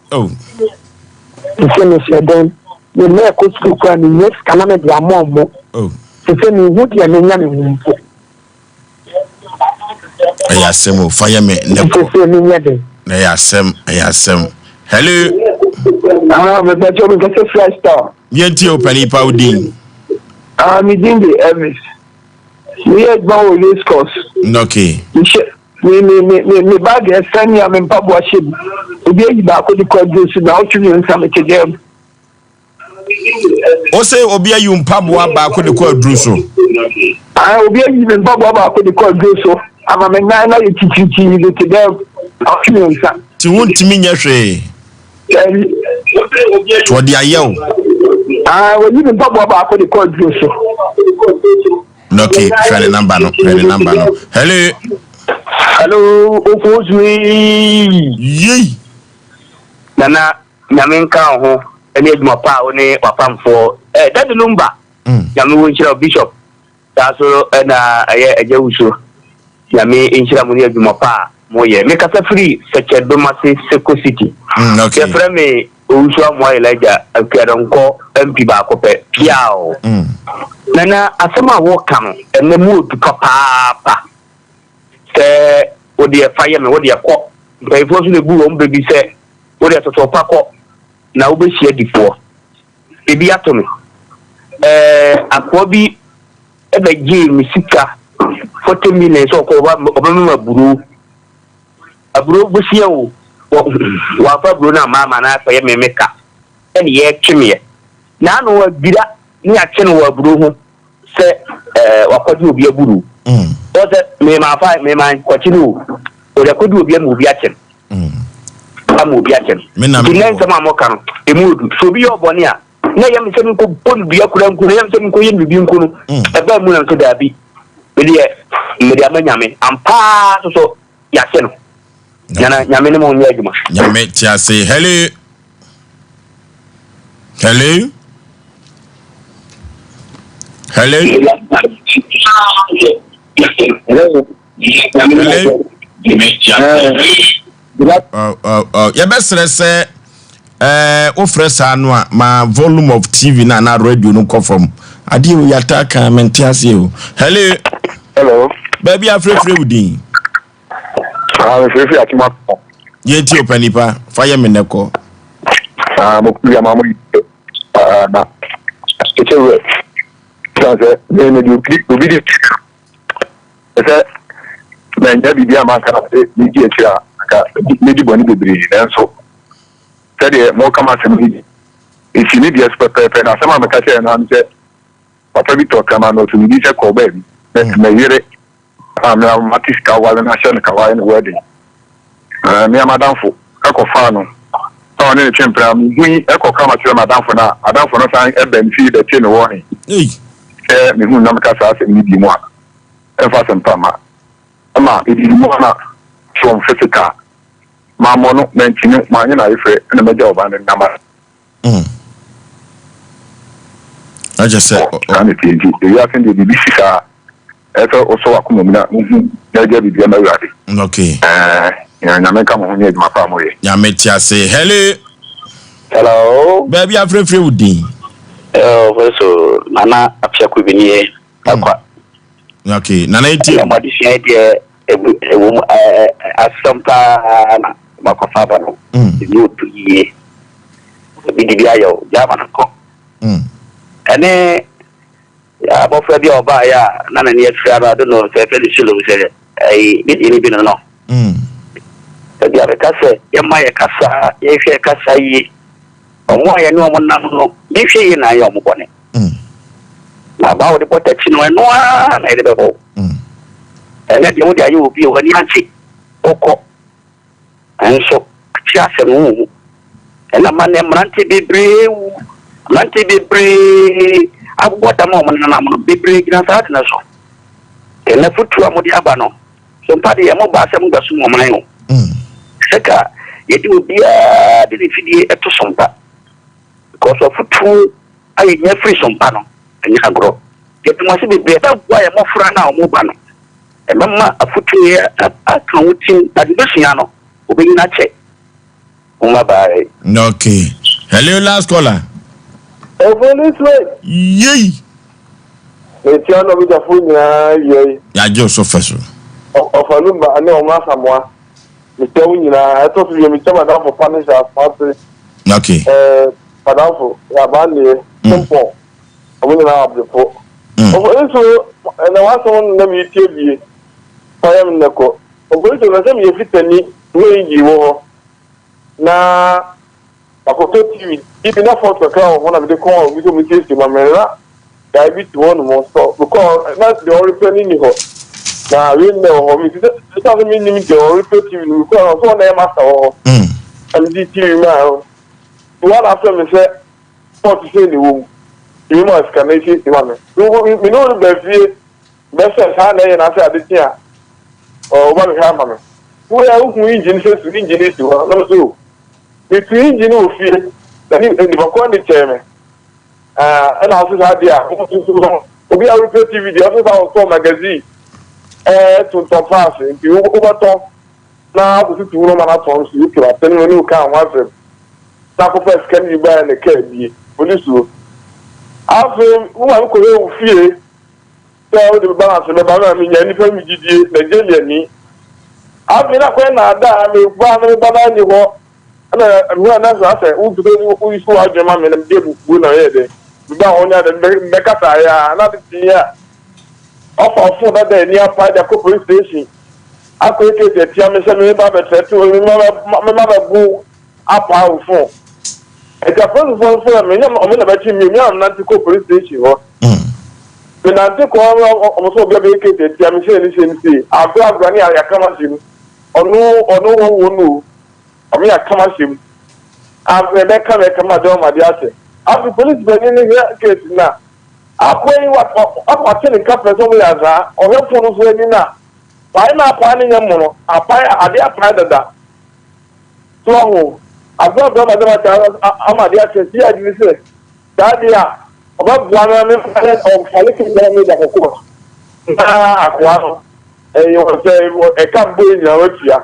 Speaker 5: se mi se dem ni me ko school kwa ni yes kana me dia mo se mi hu dia me nya me hu
Speaker 1: ayasem fire me neko
Speaker 5: se mi nya de
Speaker 1: ayasem hello
Speaker 5: me Pacho mi kase fresh star
Speaker 1: yentio panipa udi
Speaker 5: mi dindi Elvis mi e gba o yes course
Speaker 1: okay
Speaker 5: me bag e send ya me mpabo ashib obi eyi ba ko di ko do su na o tumi nsa me kegem
Speaker 1: Osei obi ayu mpabo ba ko de ko aduru so
Speaker 5: obi eyi me mpabo ba ko di ko do so ama me na na yitichichi ni kegem o tumi nsa
Speaker 1: ti wontimi nya hwe to di ayew
Speaker 5: we yi me mpabo ba ko di ko do so
Speaker 1: okay share number no
Speaker 5: hello Ofosui
Speaker 1: yey
Speaker 5: nana nyame nka ho ene adwuma pa one wapamfo that number nyame wo nchira bishop taso na aye agya wuso nyame nchira mu ne adwuma pa mo ye me kasa free seche domase Seko City
Speaker 1: okay
Speaker 5: ye frame wuso mo Elijah akwaronko MP ba ko pe Yaw nana asema wo kan ene mu odu papa se odi e fire me odi e ko pe fo so le bu o mbebi se odi e toto pakọ na wo be hia difo ebi atomi akobi ebe gi mi sika 40 million so ko ba ma buru aburu bo hia wo wa fa buru na mama na fa ye memeka ene ye tweme na no wa bira ni a kene wa buru ho se wa kwadi obi aburu o se me ma fa me ma kwachiri o de kwadi obi am obi a kene amu bi achen dinen sama mokan emudu so bi oboni a na yam se nko pon bi akura nko yam se nko yem bi nko no e ba mu na nso da bi me dia manyame ampa so ya se no nyana nyame ne mo nya adwuma
Speaker 1: nyame tia say hello yebesere se ofresa no a ma volume of TV na radio no come from ade o yata kan mentiase o hello baby afrefre wudin
Speaker 6: afrefre atima
Speaker 1: ye ti opanipa fire me neko
Speaker 6: mo kuya mamu na echewe sanse ne du click video ese na nyabi bia ma kana ni ji echa ka ni di boni bebre nanso sede mo kama se mi isi ni dia pepe na sama me ka che na nse papa bi to kama no to ni se ko ba bi na yire na matis ka wala na shan ka wala wedding me amadamfo ka ko fa no to ne chempra mi hu e ko kama che amadamfo no san e ben fi de che no wo ni me hu na me ka sa se mi di mo e fa sem pa ma ama idi mo na from physical ma mono mentini ma nya na ife na meja oba na nama
Speaker 1: I just said
Speaker 6: and it is you are saying the bisika eto oso akuma mu na na ja bibia ma wade
Speaker 1: okay
Speaker 6: ya na me ka mo nya ma pa mo ye
Speaker 1: ya metia say
Speaker 5: hello
Speaker 1: baby afrefre wudin
Speaker 5: so nana afia ko binie akwa
Speaker 1: okay nana iti
Speaker 5: ma di sia dia Sompa na makofaba no ni otuye bidibia yo jama nko ene ya bofra bia oba ya na na ne afira do no se feli silo se ai bidini bi no dia be kase ya maye kasa ya hwe kasa yi omo ya ni omo nam no bi hwe yi na ya omo bone na ba wo de protection no eno na ide be bo ene de wodi ayo obi o ni anti oko enso ti asem wu ena mane mranti bebre agwota mo man na mo bebre gina sa na so ene futu amodi aba no so mpade ya mo ba asem gasu mo man no seka yedi obi a de fidie eto sompa because of futu ayi nya free sompa no enya agro yedi mo se bebre ta gwa ya mo fura na mo ba no mama afutu ya aka wutin adibesua no obeyi na che uma bye
Speaker 1: okay hello last caller
Speaker 7: Oforisuo
Speaker 1: yey
Speaker 7: etia no bi jafu nyina yey
Speaker 1: ya jo so feso
Speaker 7: ofalumba ane o ma samwa mitewu nyina eto fi mi chama da for punish as part
Speaker 1: okay
Speaker 7: padafo ya ba ne Sompo omo nyina abdefo Oforisuo na waso na mi tie bie fayam nako Oforisuo na sem ye fitani we yi wo na akoto TV ibi na photo ka o na be ko mi so mi tie si mamela da bi to no mo so because na the only ni ho na we no ho mi so mi ni mi the only TV ni ko so na master ho and the TV ma one after me say photo say ni wo mi mo scan say si mame mi no be fie be say ha na ye na say adetia o ba mi ha mame wo ya hu engine say engine si ho no so it's engine of fear. The Bacon chairman. And I was idea. We are repeat TV, the other our magazine. To top pass, you overtalk. Now, to do marathons, you can attend when you can once. Sacrifice can you buy in the care? Police. After one could fear. So the balance of the banana in any family, the jelly. I've been up when I die, I'm a banana. And when I say, who is who are German and Jim Buller? We don't know the Becca, another year. Off for that day near Pride Police Station. I could get a Tiamis Babette to remember boo up our phone. It's a phone for a minute, I'm about you, not to go police station. When I take almost obligated, Tiamis, I've got Granny, I come at him. Or no one know. I mean, I come at him. I've never come at my dear. After police been in the case now. I'm going what telling couple of years or your phone was winning now. Why not planning a mono? I dare find that. So I've got my dear says, yeah, you say that yeah, about 1 minute of Halifax of course. You will say, a can't be in your area.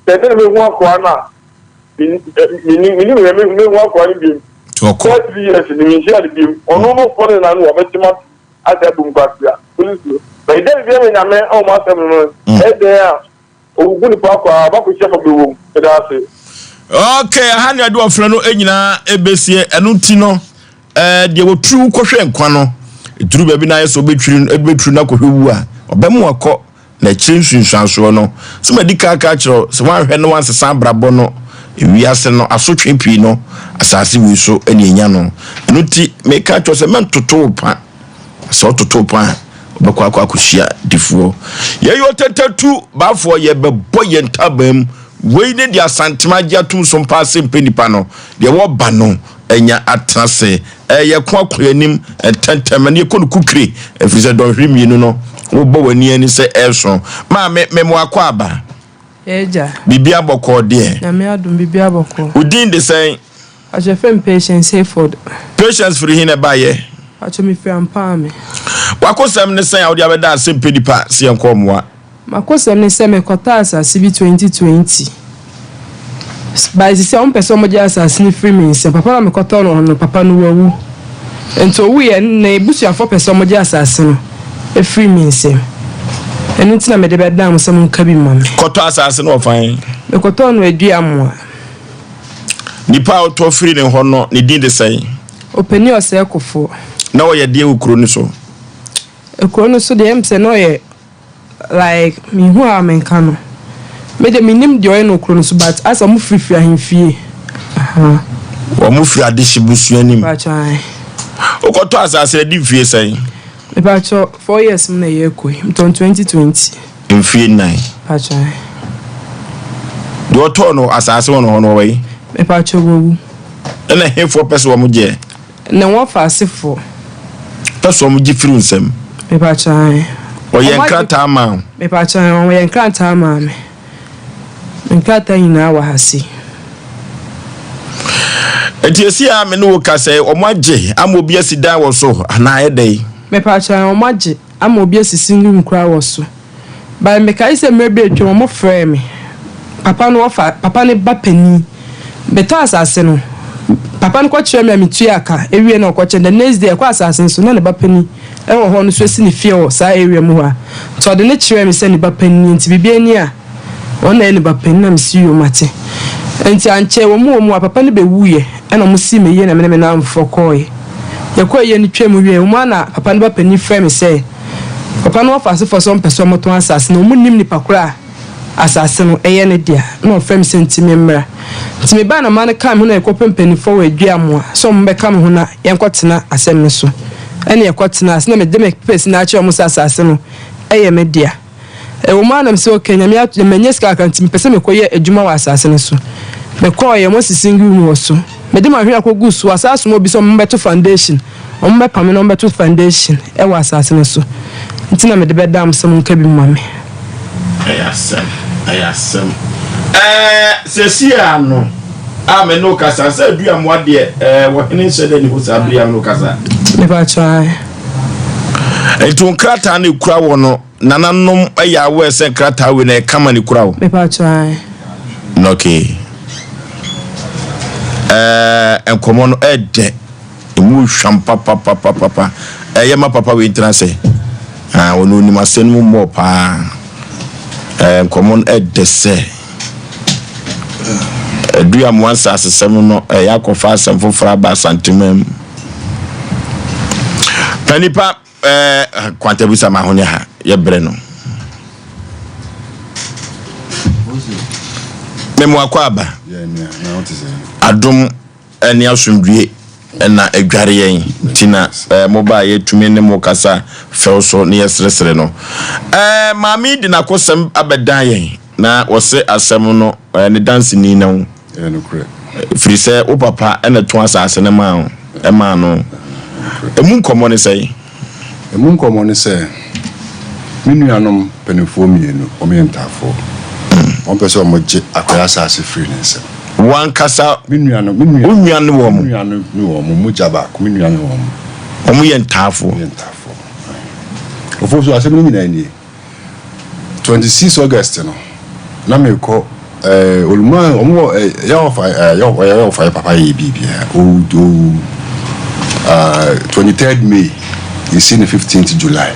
Speaker 7: They didn't want corner. Meaning, one corner. 30 years in the Michelle game, or no foreign and Wabetimat at the Bumbasia. But then, I mean, almost everyone, there, who would park about the chef of the room.
Speaker 1: Okay, I had do a friend, Enina, ABC, and Utino, they were true question, Quano, drew baby nice or between a bit Trunako, or Bemuako, the change in Chansono, some medical culture, so one had no one's a Sambra Bono. We are sent a such impino, assassin we so any yano. Nuti make catch us a man to topa, sort of topa, Baquacushia, defuo. Ye you attended to, but for ye boy and tabem, waited their Santimagia to some passing penipano, they were bano, and ya atrase, ya quaquianim, and 10 time and you couldn't cookery, if you said don't him, you know, Ubo and Yen say Elson, ma memoir quaba.
Speaker 8: Eja.
Speaker 1: Bibia boko dear.
Speaker 8: Na me adum bibia boko.
Speaker 1: Udin the same.
Speaker 8: Asem patience Hayford.
Speaker 1: Patience for him ba ye.
Speaker 8: Acho me fi ampa me.
Speaker 1: Wakosem ne say awde abeda Asem Mpe Nipa se enkomwa.
Speaker 8: Makosem ne say me kota asase bi 2020. Ba isi on person mo je asase ni free me se papa na me kota no papa no wawu. Ento wu ye na ebusuafo person mo je asase no e free me se. Enu tina me de beda am sem nka bi mam.
Speaker 1: Koto asase no ofan.
Speaker 8: Me koto no adua mo.
Speaker 1: Nipa auto free ne ho no ne din de say.
Speaker 8: Openi Osei Akofo.
Speaker 1: Na wo ye de ukuro ni so.
Speaker 8: Ukuro no so de em se no ye like me hu a men ka no. Me de minim de oye no ukuro no so but as am free ahemfie. Aha.
Speaker 1: Wo mu free adishi busu anim.
Speaker 8: Ba chai.
Speaker 1: O koto asase di fie say.
Speaker 8: About 4 years in a year, 2020.
Speaker 1: In fee 9.
Speaker 8: Pacha.
Speaker 1: Do you turn as I saw on way?
Speaker 8: A patch of woo.
Speaker 1: And I hear 4 person one year.
Speaker 8: No one fast for.
Speaker 1: That's one different sem.
Speaker 8: A patcha.
Speaker 1: Or your cat man.
Speaker 8: A patcha, or your cat man. And cat in our hasi.
Speaker 1: And you see, I'm a new case or my J. I'm will be a sit down or so, and I a day.
Speaker 8: Me pacha o maji am obi asisini nkura woso ba me kai se mebe atwa mo frɛ me papa no ofa papa ne ba pani beto asase no papa no kwakire me amitu aka ewie na okoche the next day kwa asase so na ne ba pani e wo ho no so si ne fie wo sa area mu ha to de ne kire me se ne ba pani nti bibia ni a wona ne ba pani na me si yo mate enti anche wo mu papa ne be wuye e na mo si me ye na me na mfokoi Yakoye ni twem wie umana papa no ba pani frame say papa no ofase for some person moto asase no munnim ni pakura asase no eye ne dia no frame sentime mmra ntime ba na man kam ho na ekopem pani for we dua mo so mbe kam ho na yenkotena asem ne so ene yekotena asem na me de me pesi na achi omusa asase no eye me dia umana mse okenya me atu menyeska kan ntime pese me koye adwuma wa asase ne so me koye mo sisingi mu wo so me de ma hwe akogu so asase mo bi so mbeto foundation ombe pame no mbeto foundation e wa asase ne so ntina me de bedam sem nka bi mame
Speaker 1: ayasem sesi ano me no kasa say dua mo de wo hene shede ni ho sa dua no kasa
Speaker 8: me ba try
Speaker 1: etun krata na ekura wo no nananom aya wo ese krata we na kama ni kura wo
Speaker 8: me ba try
Speaker 1: okay enkomo no ede emu hwam papa ma papa we ntra se onu ni masenu mo pa enkomo no ede se dua mo ansa asesem no yakofa asem fofora ba santimam Nipa kwantabusa ma honya ha ye bre no memo akwaba adom eni asumdue na adware yen tina mobile yetumi ne mo kasa felso ne yesresre no mami di na kosem abedan yen na wose asem no ne dance ni na wo
Speaker 9: no kre
Speaker 1: free say o papa ena to asase ne ma ma no emu nkomo ne say
Speaker 9: minuanom penifo mienu omyentafo on pese omoje akwaya asase free nse
Speaker 1: wan kasa
Speaker 9: minuanom
Speaker 1: wo mo
Speaker 9: ni wo mo mujaba minuanom wo mo
Speaker 1: omyentafo
Speaker 9: ofoso asem ni na ni 26 August no na meko oluma omo Yaw Osei papa yi bibia o 23rd May is in the 15th July.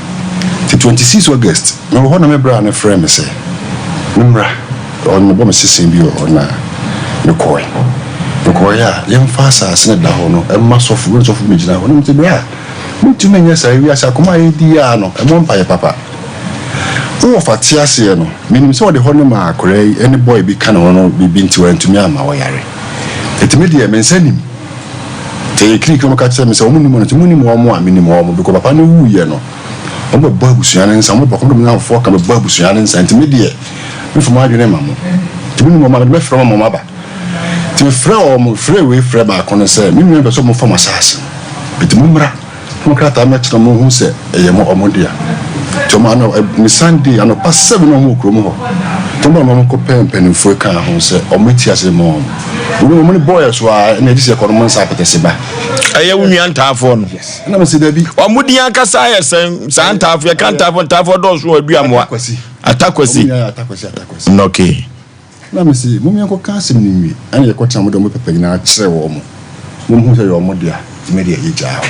Speaker 9: The 26th August, no one of my brother friend say, Numra, on the bomb system, you or na, the coy. The coya, young fast as in the hono, a mass of roots of Mijana, one to bra. Not too many years I realize I come diano, and one by papa. Oh, for Tiasiano, meaning so the honor cray, any boy be canon be been to and to me, my wire. It made the men send him. Take click on catch them so many minimum because papa no ye no obo babusuan nsa mo bako na fo ka babusuan nsa ntimedie me fo ma adwene mamo timi mo ma me from mama ba timi fra o mo fra we fra ba kono se me nwe be so mo fo masase bitimi mra mo krata me tira mo hu se eye mo omodia to ma no mi Sunday ano pass 7 no mo kro mo ho to ma mo ko pen fo ka hu se o mo ti ase mo mo ni boy so a na dise kono mo nsa petese ba
Speaker 1: aye wunua ntafo no
Speaker 9: yes na me se da bi
Speaker 1: omudi akasa aye san ntafo ya kan ntafo do so aduamoa atakwasi no okay
Speaker 9: na me se mo mi ko ka asem ni wi ana ye ko tan mo do mo pepe na kire wo mo hu se yo mo dia me dia ye jaa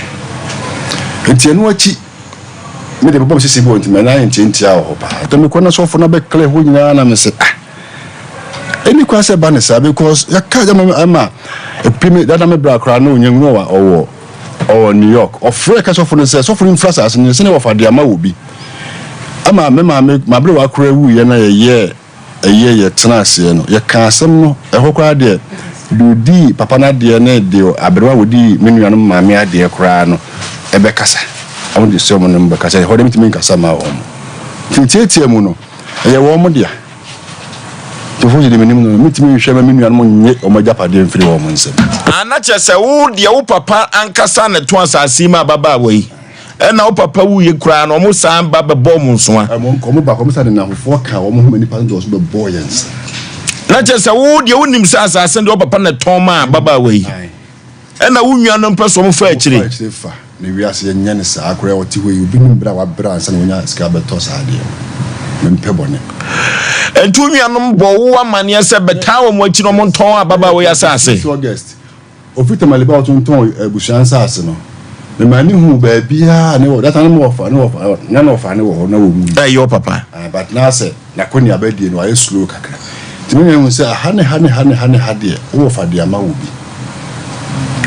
Speaker 9: enti enu achi me de bobom sisi bo enti me na enti a ho pa to me ko na so fo na be clear ho nyina na me se any kwase banisa because ya ka ama epime that me bra kra na onyanwu wa owo New York ofre ka so fo no se so fo influence as ni se ne wo fa dia ma wo bi ama me ma bre wa kra wu ye na ye tena ase no ye ka asem no ehokwa de dudi papa na de na de aberwa wodi menuanu maame ade kra no ebe kasa on de so mo no be kasa ho de mitimi kasa ma wo mo tietie mu no ye wo mo dia to fuji de menim no mitimi hwe ma menuanu mo nye o ma japade mfiri wo mo nsem
Speaker 1: ana chese wo de wo papa ankasa ne to asase ma baba wei na wo papa wu ye kura no mo san baba bo mo nso a
Speaker 9: mo ko mo ba ko mo sa de na hofo ka wo mo huma nipa ndo so be boyens
Speaker 1: na chese wo de wo nim sa asase de wo papa ne ton ma baba wei na wo nua no mpeso mo fa akire
Speaker 9: fa ne wi ase nya ne sa akura wo ti wei obi nim bra wa bra ansa na wonya ska beto sa de mempe bone
Speaker 1: entu nuanom bo wo amane se beta wo mo akire mo ton ababa wei asase
Speaker 9: August ofita maliba wo ton ebusuan sa ase no me mani hu ba bia ne wo data no wo nya no fa ne wo na wo mu
Speaker 1: your papa
Speaker 9: but na say na koni abadie no aye slow kakra timi hu say hane hade wo fa dia ma wo bi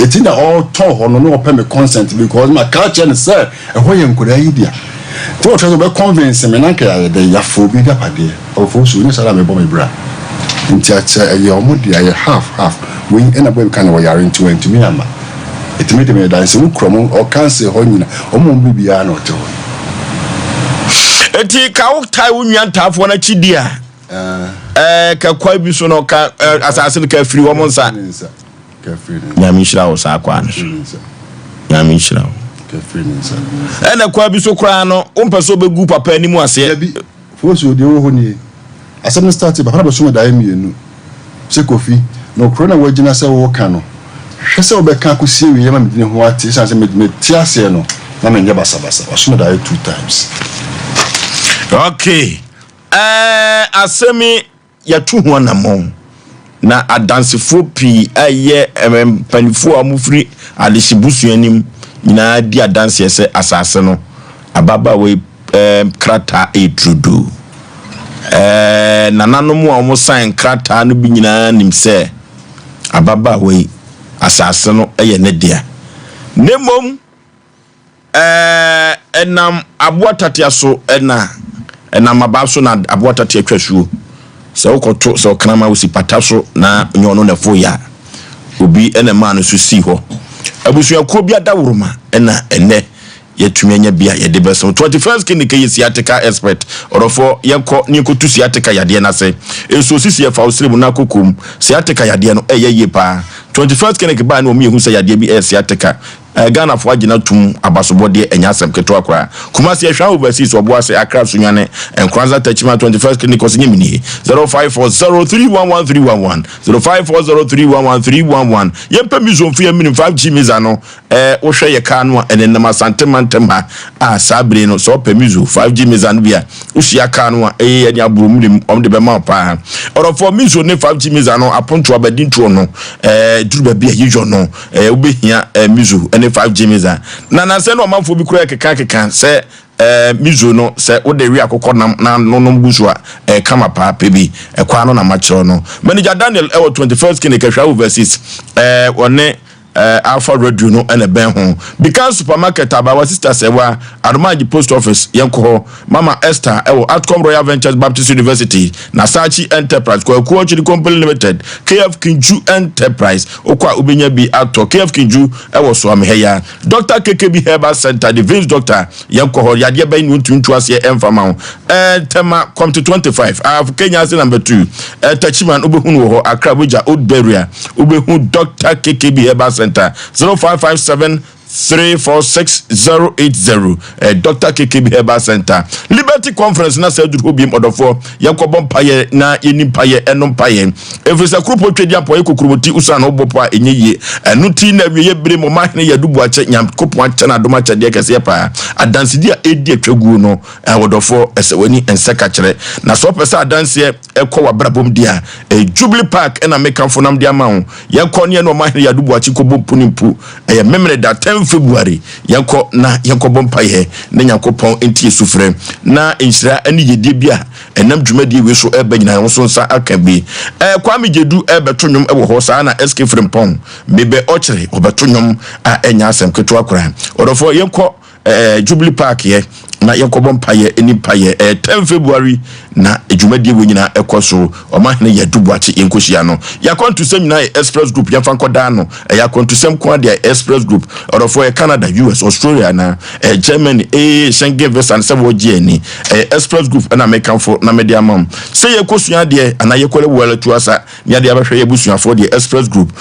Speaker 9: etina all ton ho no pe me consent because my culture ne say e ho ye nkura yi dia to try to be convince me na ka ya de ya fo bi ga pade o fo so ni sala me bo me bra nti acha ye omo dia ye half we ena boy kan wo yare into me ama etimete me dance wo kromo o cancel ho nyina o mo bibia na oto
Speaker 1: eti ka wo tai wo nwan tafo na chidia ka kwa bi so no ka asase ka firi wo monsa
Speaker 9: ka firi
Speaker 1: na mi shira wo sa kwa no na mi shira
Speaker 9: ka firi nsa
Speaker 1: ena kwa bi so kra no o mpeso begu papa ani mu ase
Speaker 9: fo so de wo ho ni asem start ba para be so da emienu se kofi no corona wagina say wo ka no hwe say obeka akosie wi yema medine ho ate say me tiase no na me nya basa waso da 2 times.
Speaker 1: Okay. Asemi yatu ho anamon na adansefo pi aye panifo amufri alisibusu anim nyina di adanse ese asase no ababa we krata etrudu nananom a omo sign krata no bi nyina nim se ababa we asase no eye ne dia nemom enam aboatatia so enam abaso na aboatatia atwasuo se ukoto se okanama usi pataso na nyono na foya obi ene ma no so si ho abusuakuo bi adawuruma ena ene yetumi anya bia ye de beso 21st clinic yesiatica expert orofo yenko nikotu siatica yade na se eso sisi efa osirimu na kokum siatica yade no eye pa 21st clinic ba na omi ehu se yade bi siatica Ghana for agina tum abasobode enya asem keto akra kumasi ehwa overseas oboase akra sunwane enkranza tachima 21st clinic osinyimini 0540311311 0540311311 yempa mizonfu ya minim 5G mizano wo hwe ye ka no enenam asantemantem ha sabre no so pa mizo 5G mizano bia usia ka no ye ne aburum omde be ma pa orofo mizo ne 5G mizano aponto abadinto no duruba bia yijo no obehia mizo 5G miza na se no manfo bi kura keka se mizo no se wo de wi akokọ na no buso kama pa pebi kwa no na machiro no manager Daniel 21st clinic hwa overseas one Alpha Radio no ene ben ho because supermarket aba sister sewa Aromaji post office yenko Mama Esther Outcome Royal Ventures Baptist University na Sachi Enterprise kwa Chidi Company Limited KF Kinju Enterprise okwa ubenya bi ato KF Kinju so amheya Dr. KKB Herbal Center the Vince Doctor yenko yade ban ntuntu ase emfama tema come to 25 Kenya number 2 Tachiman ubehunu ho Accra Buja Old Beria ubehu Dr. KKB Herbal Center 0557346080 Dr. KKB Herbal Center Liberty Conference na se duru bi modofo yakobom paye na yeni paye enom paye efisa krupo twedi apo ekokroboti usana obopo a enye enuti na wiye bere mo mahne yadubu ache nyamkopo ache na doma chade kese pa adansidi a edi atwagu no wodofo esewani enseka kire na so pesa adanse ekwa brabom dia Jubilee Park na mekanfo nam dia ma ho yakone no mahne yadubu ache punimpu memre da 10 February yanko na yanko bompaye na yankopon enti sufre na insira ani yedie bia enam dwumadi we so ebanyina ho so nsa aka bi kwame jedu ebetonwom ewo ho sa na SK Frimpong mebe ochire obetonwom a enya asem keto akora odofo yanko Jubilee Park ye na yankobon paye eni paye 10 February na edwumadi we nyina ekoso omahene yadubu achi enkohia no yakonto sem nyina Express Group yamfa nkoda no yakonto sem kwa dia Express Group odofo Canada US Australia na Germany Schengen visa and several GN Express Group na mekanfo na media mam say yakosua dia ana yakole wele tuasa nya dia behwe yabusuafo dia Express Group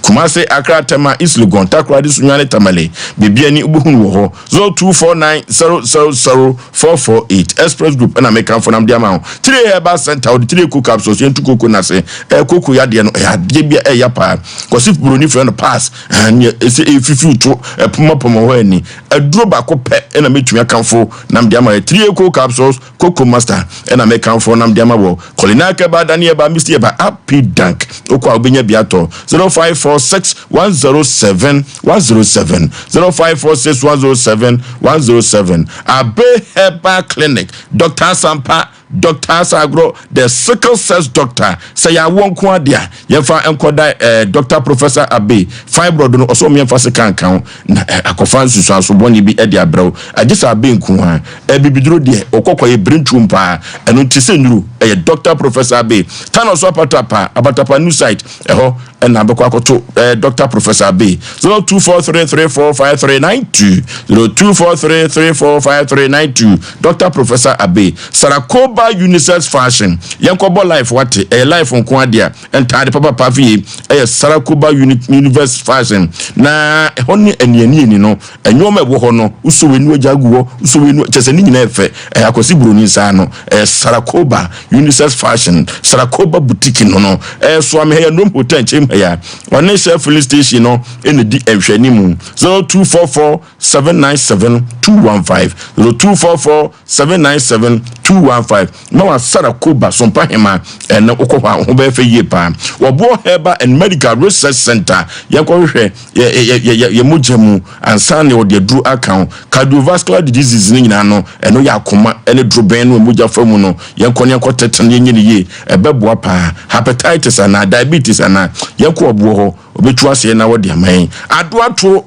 Speaker 1: Kumase Accra Tema East Legon Takra di sunyane tamale bibia ni ubuhunu wo ho 0249000448 Express Group na mekanfo na media mam 3 Herbal Center or 3 cook capsules yentu koko na se koko ya de no ya de bia ya pa kosif broni friend pass and ese efifi to pomo ho ani aduro ba ko pe na metumi akanfo na media mam 3 cook capsules Coco Master na mekanfo na media mam kolinaka ba daniel ba Mr. ba happy dank okwa obenya biato 0546107107 0546107107 Abe Herbal Clinic Dr. Sompa Dr. Sagro the sickle cells doctor say ya wonko adia yemfa enkoda Dr. Professor Abe fibroid no oso me emfa sekan kan na akofa susu boni bi edi abraw agisa Abe nku ha bibiduro de okokwa ye brintum pa eno tise nuru Dr. Professor Abe tan oso patapa abatapa new site and Abakoto Dr. Professor Abe 0243345392 0243345392 Dr. Professor Abe Sarakoba Unisex Fashion Yankobo life what a life on Kwadia and Tadi Papa Pavi a Sarakoba Universe Fashion na honey and yeni no and yome wohono uso wenu jaguo uso wenu cheseni nefe akosi bruni sano Sarakoba Unisex Fashion Sarakoba boutique no so am here no hotel chem here one chef police station no in the ehwani mu 0244-797-215 0244-797-215 no Sarakoba Sompa hema na okwa ho be fe yie pa Obo Herbal and Medical Research Center yakwo hwe ye mojemu ansane o de dru account cardiovascular diseases ni nyina no eno yakoma ene droben no moja famu no yakone kotetan ye nyine ye ebeboa pa hepatitis and diabetes and yakwo obo ho obetu ase na wodi aman adoato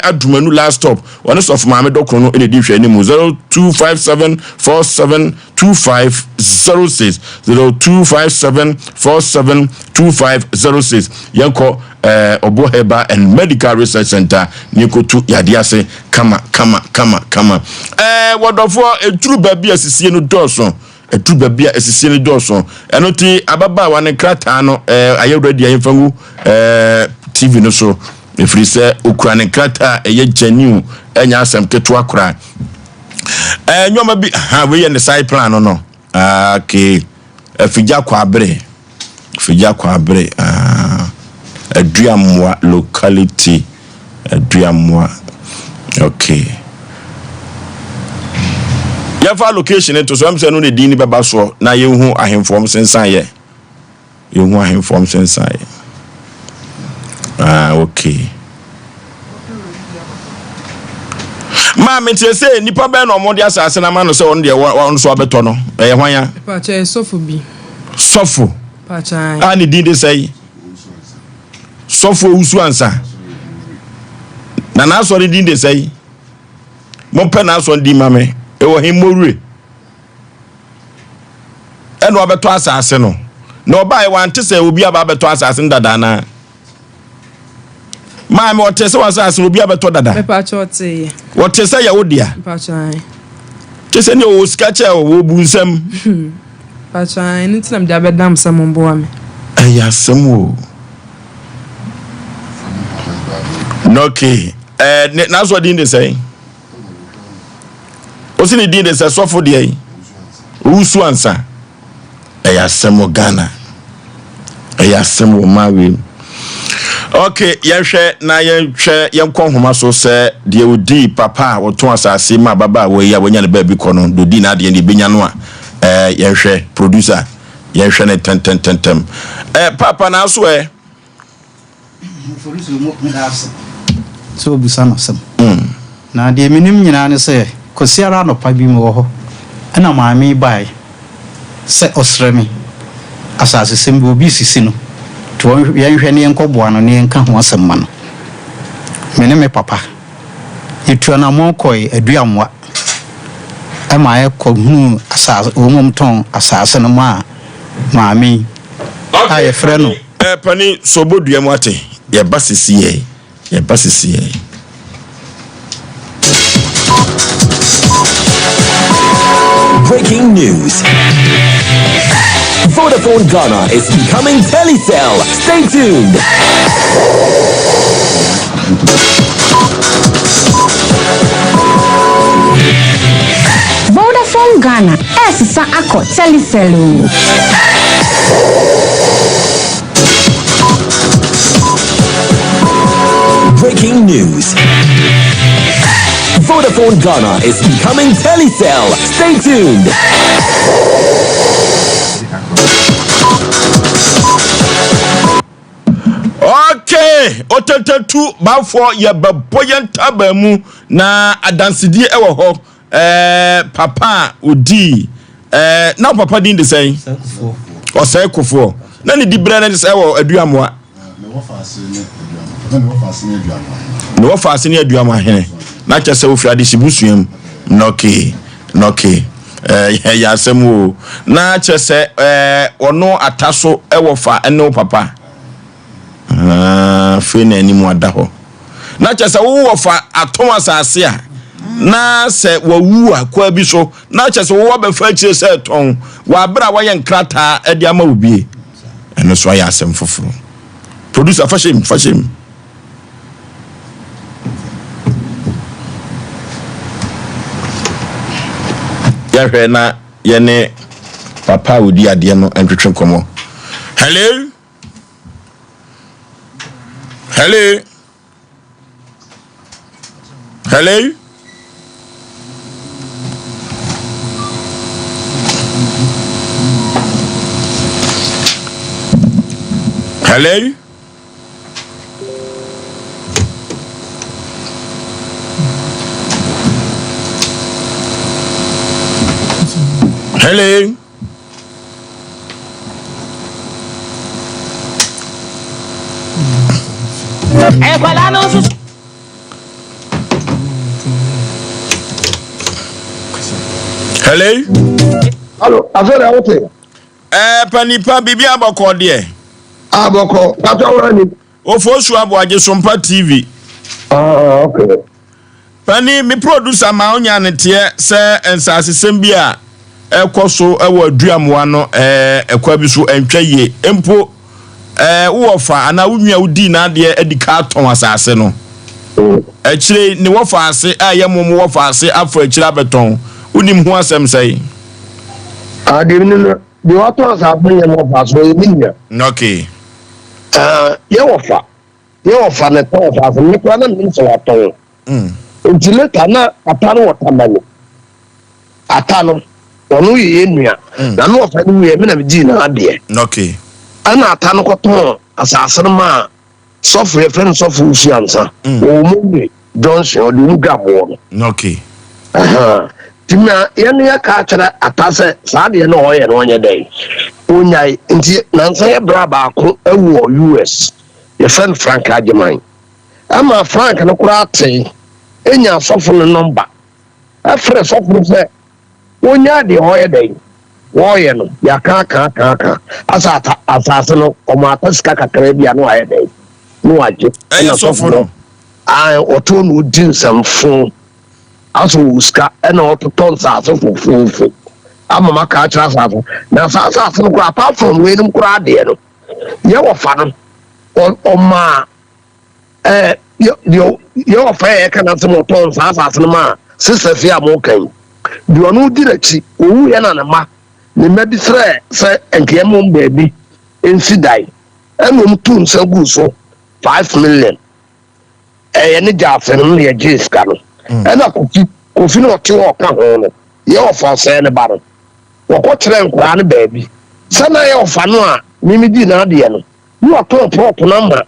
Speaker 1: adumanu last stop one of maame dokro no ene di hwe ni mu 0257472506 0257472506 yanko Obo Herbal and Medical Research Center nikotu yadiase kama wodofo eturu baby asisi no doso eturu baby asisi no doso enoti ababa wane krata no aye ready ayemfangu TV no so efiri se okura ne krata eye genuine enya asem keto akura nyoma bi ha we ye ne side plan no okay afija kwa abre Aduamwa locality Aduamwa okay yafa location to so am say no ne din ni beba so na yehu ahemfom sensan ye yehu ahemfom sensan ye okay ma me tie say nipa be no mo de asase na ma no say on de won so abeto no e hwan ya
Speaker 8: pa che sofo bi
Speaker 1: sofo
Speaker 8: pa cha
Speaker 1: ani din de say sofo usu ansa na so din de say mo pe na so din mame e wo himorue e no abeto asase no na obai wante say obi aba abeto asase ndada na mame wote say asase obi abeto dada
Speaker 8: me pa cha ote
Speaker 1: wote say ya wodia
Speaker 8: pa cha
Speaker 1: kese ni o skacha o bunsam
Speaker 8: pa cha ni tinam de abedam samombo ame
Speaker 1: aya samu okay na so din de say o si ni din de say sofo de yi usu ansa aya samu Ghana aya samu mawe okay yehwe na yehwe yenkon homa so se de odi papa woton asase ma baba we ya wonya ne ba bi kono do di na de ne benya no a yehwe producer yehwe ne tentem papa na so
Speaker 10: so busana sam na de minim nyina ne se kosiara no pa bi mo ho ana maami bai se osremi asase sembo bi sisi no to yanhwe ne enkoboa no ne enka ho asem ma no mene me papa yitua na mo koi aduamwa ama e ko hu asase omom ton asase no ma maami aye frɛ no
Speaker 1: pani soboduam ate ye basisi
Speaker 11: Breaking news. Vodafone Ghana is becoming Telecel. Stay tuned.
Speaker 12: Vodafone Ghana Essa ako Telecel.
Speaker 11: Breaking news. Vodafone Ghana is becoming Telecel. Stay tuned.
Speaker 1: Okay, otetetu bafo ye beboyen tabamu na adansidi ewo ho papa odi na papa din de say Osei Kofo na ni di brand de say ewo aduamoa no wafase ne aduama hene na kyese wo fiade sibusuam noke ya asemu na kyese ono ataso ewo fa ene papa fe na ani mu ada ho na kyesa wo fa atom asase a na se wawu akwa bi so na kyesa wo ba fa kire se ton wa bra wa ye nkrata e de ama obie eno so ya asem foforo producer fashion ya hwe na ye ne papa odi ade no entwetwe komo hello hello hello hello hello hello
Speaker 6: Hello, Asem Mpe.
Speaker 1: Panipa bibi aboko de.
Speaker 6: Aboko, Katawani.
Speaker 1: Oforisuo Aboagye Sompa TV.
Speaker 6: Okay.
Speaker 1: Pani mi producer ma onya ne tie se ensasesem bi a ekoso ewo aduamoa no ekwa bi so entwa ye empo wo fa ana wunua udi na de edika ton asase no. Echire ni wo fa ase aye mom wo fa ase afọ echire abeton unim ho asem sei.
Speaker 6: Adimni the authors are bringing up as well.
Speaker 1: Okay.
Speaker 6: Yaw Osei ne to as me plan means what to. Until kana atano watamani. Atano onu ye nua. Na no fa ni we me na bi na ade.
Speaker 1: Okay.
Speaker 6: Ana atano ko to asase ma software friend software usiansa. O mu Johnson o du gabo.
Speaker 1: Okay.
Speaker 6: Tima yene ya ka kyerɛ atase saa de no ɔyɛ no ɔnyɛ dai onyai nti nansa yɛ bra ba ko ewu US ye friend Frank Ajeman ama Frank no kura te enya sɔfo no number afre sɔfo sɛ onya de ɔyɛ dai ɔyɛ no ya ka asata asase no ɔma ataska kakra bia no ɔyɛ dai no agye
Speaker 1: ɛyɛ sɔfo no
Speaker 6: ɔto no din samfo aso uska ena ototon saase fufufu ama maka kira saase na saase no kura apart from we nim kura de no ye wo fa no o ma yo fa e kana se mo ton saase no ma sister fi am kan di onu di nachi owu ye na na ma ne ma bi se enke mo baby ensi dai enum tun se gu so 5 million ye ne jafe no ye jiska no ena kofi no te o ka ho no ye ofa se ne ba no wo ko kire nkura ne baabi se na ye ofa no a mimi di na de no ni o to prop na ma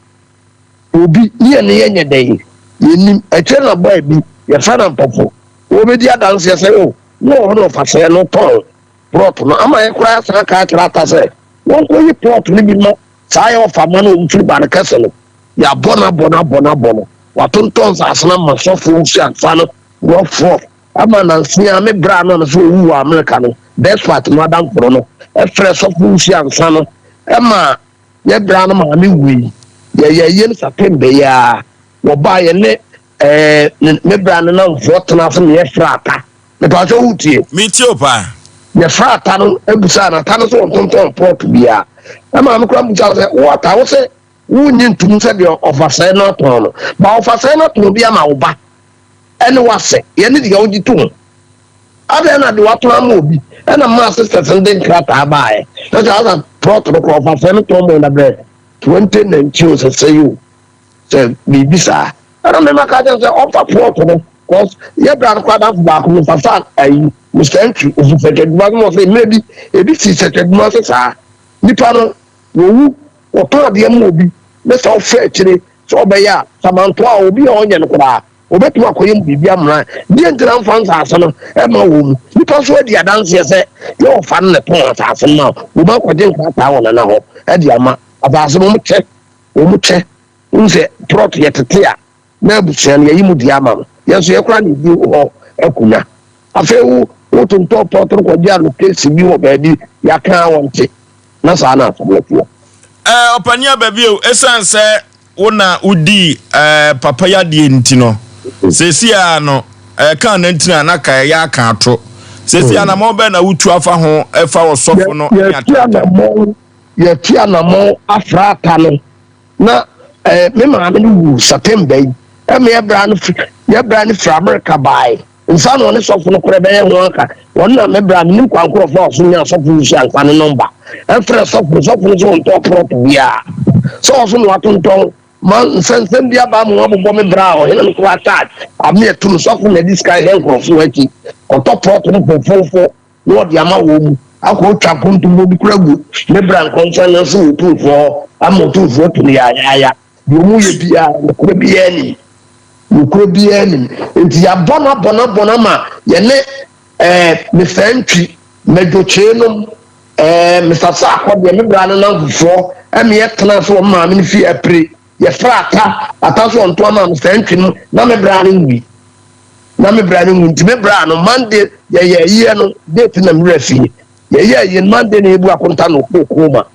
Speaker 6: obi ye ne ye nyedai yenim e kire na baabi ye fa na mpofo wo be di adanse ye se o no no fa se no to prop no ama ye kura sa ka kira ta se won ko yi prop ni bi ma sa ye ofa ma no mfiri ba ne kase no ya bona watonton sa asana ma sofo si anfa no wo fo ama na nsia me bra no so wu America no best part no adam foro no e fre sofo si anfa no e ma ye bra no ma me wi ye September ya wo ba ye ne me bra no na vote na so ye frata me pa so hutie
Speaker 1: mi ti opa
Speaker 6: ye frata no ebusa na ta no so tonton pop bia e ma me kura mu cha se water wo se wunye ntum se de ofasai no ton no ba ofasai no ton bia ma wo ba ene wase ye ne de ogi tum ada na de wato ama obi ena ma sister sende krata baae na ja protocol ko ofasai no ton mo na bre 2019 se say you se bibisa ana me maka ja se ofa protocol cause ye bra ko da ba ko fasa ayi mustantu ofu fete duma mo se maybe ebi si sete duma se sa nipa no wo oto de am obi me so fe kire so be ya samanto a obi a onye no kura obetu akoyem bibia mra die ntira mfansa aso e ma wo mu nipa so di adanse se yo fa ne pon asase ma wo ba kwaje nkwata wona na ho e di ama asase mo mu che unse prot yetete a na busuan ye yimu di ama yeso ye kura ni di ho akunya afewu wo to top potro kwaje alo kesi bi wo ba di ya kan wonte na sa na afo
Speaker 1: opania baby o esan se wona udi papa ya die ntino sesia no kan na ntina na ka ya kan ato sesia na mo be na wutu afa ho efa wo sofo no
Speaker 13: ya tia na mo afrata no na me ma me wu September e me ya bra no fra America bai nsa no ne sofo no kore be ye ho aka wonna me bra no kwankoro fo so nya sofo nsi anka ne number e fra sofo so on top prop bia so no atonton man sensem bia ba mo abobọ me bra o hele ko attack am me tum sofo na this guy hen ko fo ati o top prop no fofo no di ama wo mu akọ twa kontum bo bi kuragu me bra konsan na so tu fo amotu fo tu ya bi mu ye bia ko bia ni ukobia ni nti ya bona ma ye ne me fantwi medoche no me sasa akọ me bra na fufo me ye tena so ma me fi apre ye frata ataso onto ma me fantwi no na me bra na nwi nti me bra no Monday ye no date na me refi ye Monday na ebu akonta no kokoma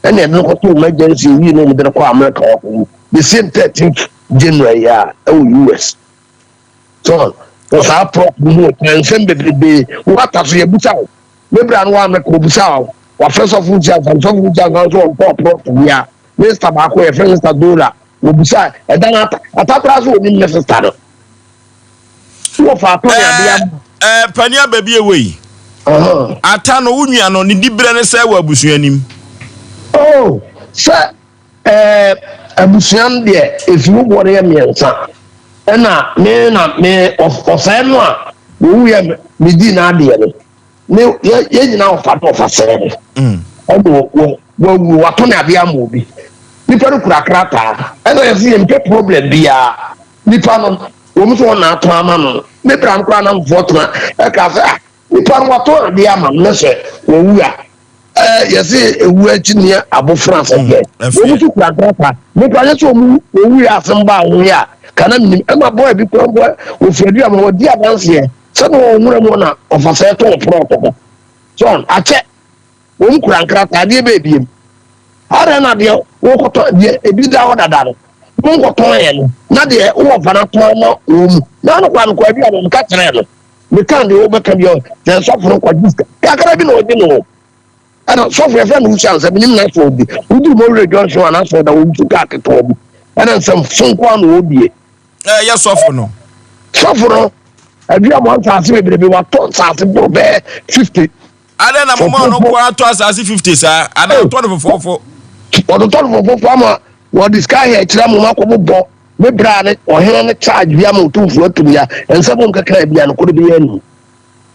Speaker 13: ene no ko to emergency wi no me de ko America the same 13th January US so was our problem and send the what as you busa we bran one make busa wa first of all just and some just on top ya Mr. Bako e friend Mr. Dola we busa e dan atatra so ni necessary no wo fa to ya dia
Speaker 1: pania baby away ata no wunua no ni dibre ne se wa busuanim
Speaker 13: oh sir abusuan de efiwo bore ya miensa na me ofosai no a wo ya me di na ade no ye nyina ofa to ofasai wo wato na bia mo bi nipa no kura krata na ye se mpe problem bia nipa no wo mu so na ato ama no me bra no kura na mfoto na ka fa nipa no wato bia ma no se wo wuya yesi ewu achinia abofra se wo tu kura krata me kwa so mu owu ya asamba ho ya kana minim ema boy bi ko boy wo fiadu am wo di adanse se no wo nwura mu na ofasa to protocol so ache wo mu kura krata de be biem ara na de wo koto de ebi da ho dada no wo koto ye no na de wo fana to no wo mu na no kwa no kwa bi am ka tere no me kan de wo be kan yo de so foro kwa diska ya kara bi no de no ana software friend who chance minim na for bi udu mo radio show na so da wo tu ka ke to bi ana sam sonko na obi
Speaker 1: ya software
Speaker 13: no adua mo asase bebrebe wa to asase bo be 50
Speaker 1: ada na mo no kwa to asase 50 sa ana to no fofofo
Speaker 13: o to no fofofo ama wo discuss here kira mo makobo bo me bra ne o here ne charge bia mo tu fu atum ya ensa mo nkaka bia no ko bi ya ni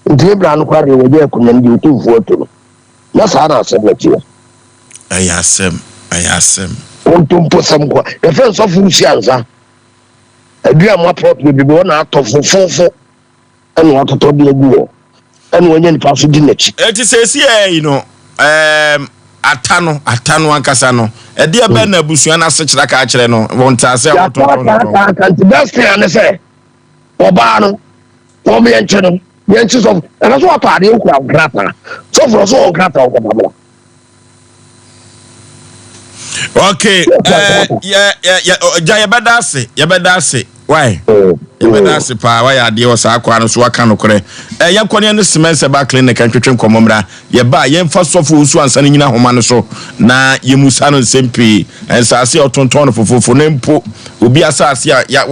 Speaker 13: nti bra no kwa re wo je ko nam di tu fu atum na sana asem na tiyo
Speaker 1: ayasem
Speaker 13: ontumpo sam kwa e fe so fu sianza adua mo problem bi bo na atofofofo ene watoto bi aguo ene wonye ni paso di nachi
Speaker 1: eti sesi you know atano ankasa no e de be na abusua na sekira ka kire no won ta se woto
Speaker 13: no best thing say oba no o me enche no yenchi so na so atade okura grata so for so grata o baba
Speaker 1: okay ya bedase why yebedase pa why ade o sa akwa no so aka no kore yakone ne semense ba clinic antwetwe nkomomra ye ba ye mfa sofo usu ansa ne nyina homa no so na ye musa no sempi ensase otonton no fofofo ne mpo obi asase ya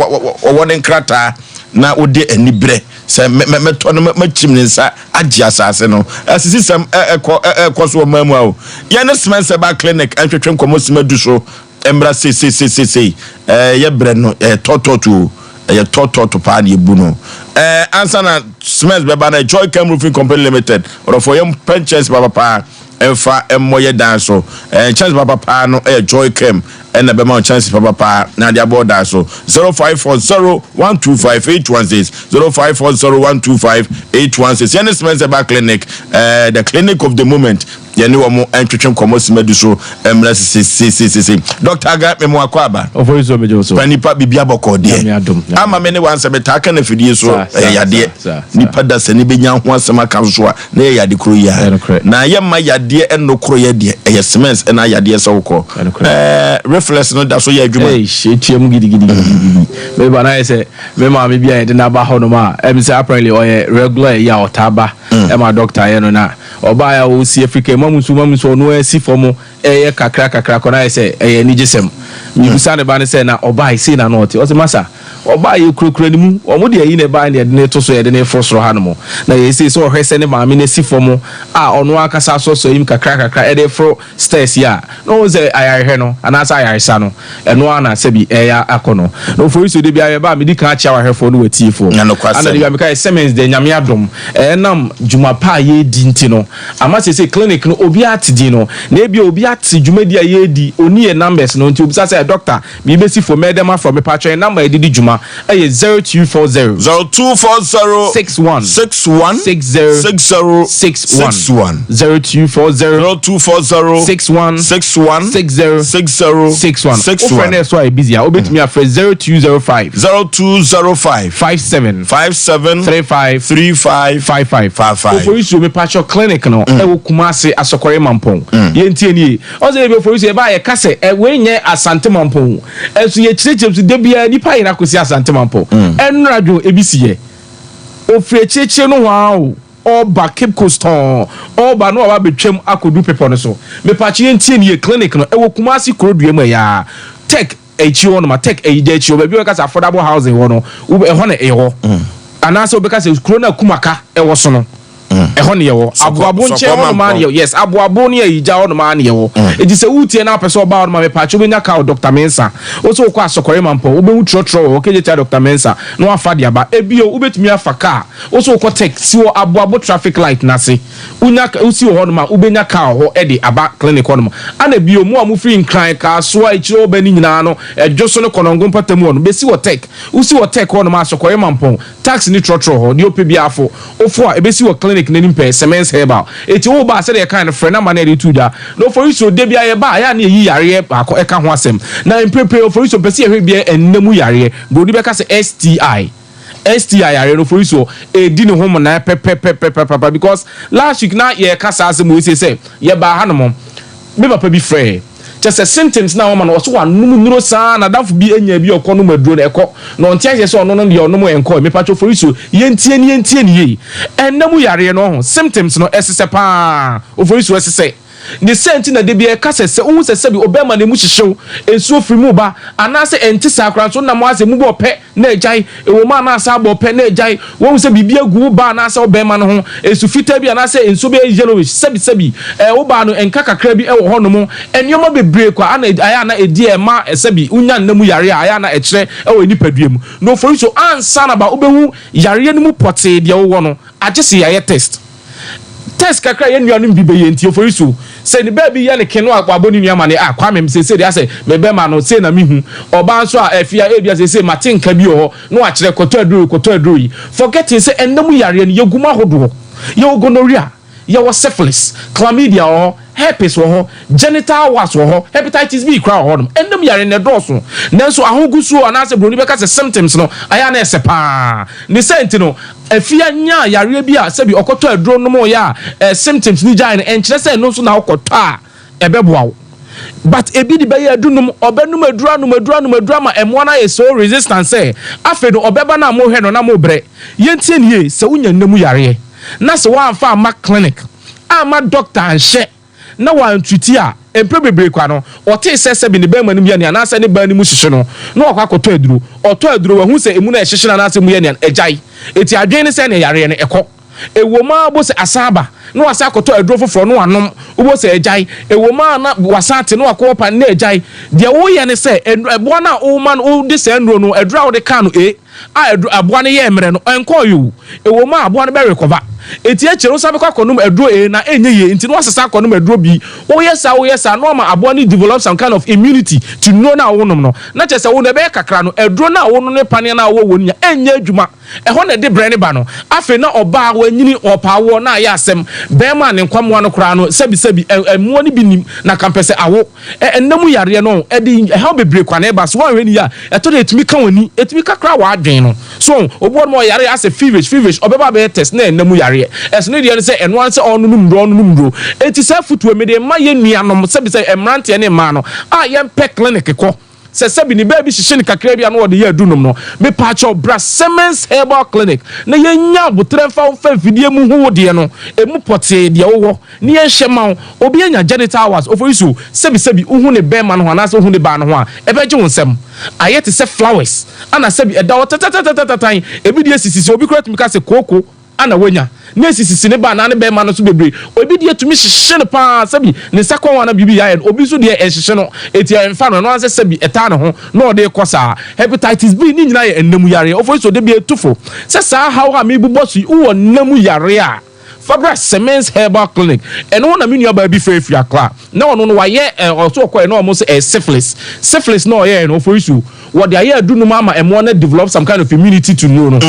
Speaker 1: wode nkrata na ode anibre se meto no machim ne nsa agi asase no asisi sam ekoso mamu awo ye ne semense ba clinic antwetwe nkomosima du so embra se ye bre no tototu ye tototu pa na ebu no answer na smells beba na Joy Cam Roofing Company Limited or for yam pensions baba pa emfa emmoye dan so chance baba pa no Joy Cam and be ma chance baba pa na dia border so 0540125816 0540125816 Yanis Men's Clinic the clinic of the moment ye ne wo mo entwetwe komo simadu so emra sisi Dr. Aga me mo akwaba
Speaker 14: Oforisuo mejo so
Speaker 1: Nipa bibia boko de ama me ne wanse betaka na fidie so yade nipa da se ne benya ho asema kan so a na yade kro ya na ye ma yade eno kro ye de semens na yade se woko reflex no da so ya adwuma
Speaker 14: etiam gidigidi me ba na say me ma me bia de na ba ho no ma em say apparently regular ya otaba e ma doctor ye no na oba ya o si Africa mamusu no asi fomo kakra kona say ni gisem mi busa ne ba ne say na oba I say na no o say masa oba ye kurokura ni mu o mo de yi ne ba ne de to so ye de ne frosro ha no mo na ye say so hwese ne ma me ne si fomo ono akasa so yim kakra e de fro stairs ya no say ayarhe no anasa ayaresa no eno ana sebi ya akono no Oforisuo de bia ba me di kan acha wahefo no watifo ana de bia me kai semens de nyame adom enam jumapa ye di ntino ama say clinic no obi atidi no na e bia obi ati jumadi ye di oni e numbers no nti obisa say doctor me be si for medema from me patch number e di juma 0240
Speaker 1: 61 61 60 61 0240 61
Speaker 14: friend so I busy obet me afre 0205 57 35 Oforisuo me patch clinic no e wo Kumasi Asokore Mampong ye ntie ni o say be Oforisuo e ba ye kase e we nye Asante Mampong esu ye chirechem su de bia nipa ina kosi Asante Mampong enradwo ebisiye ofre chireche no wow oba Cape Coast oba no aba betwem akodu pepo no so me patch ye ntie ni clinic no e wo Kumasi Kurodua ya tech echi wono ma tech eji echi oba bi we kasa affordable housing wono e ho na e ho anase obe kasa Kurona Kumaka e wo so no ehon ye wo aboabo nche ho ma ne yes aboabo ne yija ho ma ne ye wo edi se wutie na pese oba ho ma me pacho be nya ka Dr. Mensa o so kwa Asokore Mampong ube hu trotro o keje cha Dr. Mensa no afa dia ba ebio ubetumi afa ka o so ko tek si wo aboabo traffic light na se unya usi ho no ma ube nya ka ho e di aba clinic ho no ana bio mu amu free nkran ka so a ichiro oba ni nyina no edwoso ne konongo mpatamu ho no be si wo tek usi wo tek ho no ma Asokore Mampong tax ni trotro ho di opebi afo ofo a ebe si wo clinic nenim pe semens herbal eti wo ba say the kind of friend na man dey to da no Oforisuo de bia ye ba ya na yi yare akọ eka ho asem na imprepare Oforisuo pese ehwe bia ennemu yare bodi be ka say STI yare no Oforisuo di ne ho na pepe because last week na ye kasa asem we say ye ba hanom be papa bi frɛ just symptoms na woman was one nuro sa na danfo bi enya bi okọ no maduro na ekọ no ntia je se ono no de ono mo enko me pacho Oforisuo yentie ni ye ennamu yare no ho symptoms no esese pa Oforisuo esese ni senti na de bi e kase se ohun se bi obema na mu hihyew ensuo firi mu ba anase enti sakran so na mo ase mu bo pe na ejai ewo ma na asa bo pe na ejai wo se bibia gu ba na asa obema no ho esu fita bi anase ensuo be yellowish sebi wo ba no enka kakra bi e wo ho no mo enioma bebre kwa ana aya na edi e ma sebi unya nnamu yare aya na ekire e wo nipadua mu no Oforisuo ansa na ba obehu yare no mu pote de wo no agese ya test kakra ye nuanu bi be ye nti Oforisuo se ni ba bi ye ne keno akwa ni nuama ne akwa mem se dia se bebe ma no se na mihu oba nso a afia ebia se matinka bi ho no a kire koto aduru yi forgetting se ennamu yare ne yeguma hodo ye gonorrhea ye wo syphilis chlamydia ho herpes ho genital was ho hepatitis B kra ho no ennamu yare ne doso nanso ahogusu anase broni be ka se symptoms no aya na esepa ni senti no afia nya yare bi a sebi okoto aduro no mo ya symptoms ni jai en kire se no so na okoto a ebeboa but ebi di be ya adunum obenum adura ma emo na ye so resistance afi no obeba na mo hwe no na mo bre yentie nie se unya nnemu yare na se wa amfa ma clinic ama doctor anhye na wa ntwiti a empre bebre kwa no ote sese bi ne ba manum ya ne anase ne ba ni mu hihye no na okwa koto aduro wa hu se emu na ehihye na anase mu ya ne ejai eti adwen ne se ne yare ne ekọ ewoma bo se asaba no wasa koto aduro foforo no anom ubo se ejai ewoma na wasate no akopa na ejai de wo ye ne se ebo na o man o de se nduro no adura wo de ka no aboa no ye emre no enko yo ewo ma aboa no be recover eti echero sabe kwa konum aduro na enye ye nti no asesa konum aduro bi wo yes no ma aboa no develop some kind of immunity to know na wonum no na chese wo na be kakra no aduro na wo no ne pane na wo wonya enye adwuma eho na de brane ba no afi na oba wanyini opa wo na ya asem be ma ne nkwamwa no kra no sebi emuo ni binim na kampese awo ennamu yare no edi how bebre kwa na ba so wan weni ya eto de etumi ka wani etumi kakra wa adwen no so obo mo yare as a feverish obeba be test na ennamu yare es no de say eno an say onunumro eti say futu me de ma ye nuanom sebi say emrante ne ma no a ye pe clinic ko sebi ni baby shishini kakra bia no de ye adunum no me pacho bra Siemens Herbal Clinic na ye nya botre fa vidie mu hu de no emu pote de wo ni ye hyema obi anya genital was Oforisuo sebi uhu ne be ma no na so uhu ne ba no ho a ebeje wonsem ayete se flowers ana sebi eda otatatan ebi de sisi obi kura tumi ka se koko ana wenya na sisi ne ba na ne be ma no so bebre obi de tumi hyehye ne pa sabi ne sakon wana bibi ya obi so de hyehye no eti emfa no anse sabi eta ne ho na ode kosa hepatitis B ni nyina ye ennamu yare Oforisuo de bi etufo se sa how ha me bubosu wo ennamu yare a Fabra Siemens Herbal Clinic and one of you baby free akla no wa ye also ko no almost syphilis no ye no Oforisuo what they are do no mama and want to develop some kind of immunity to know no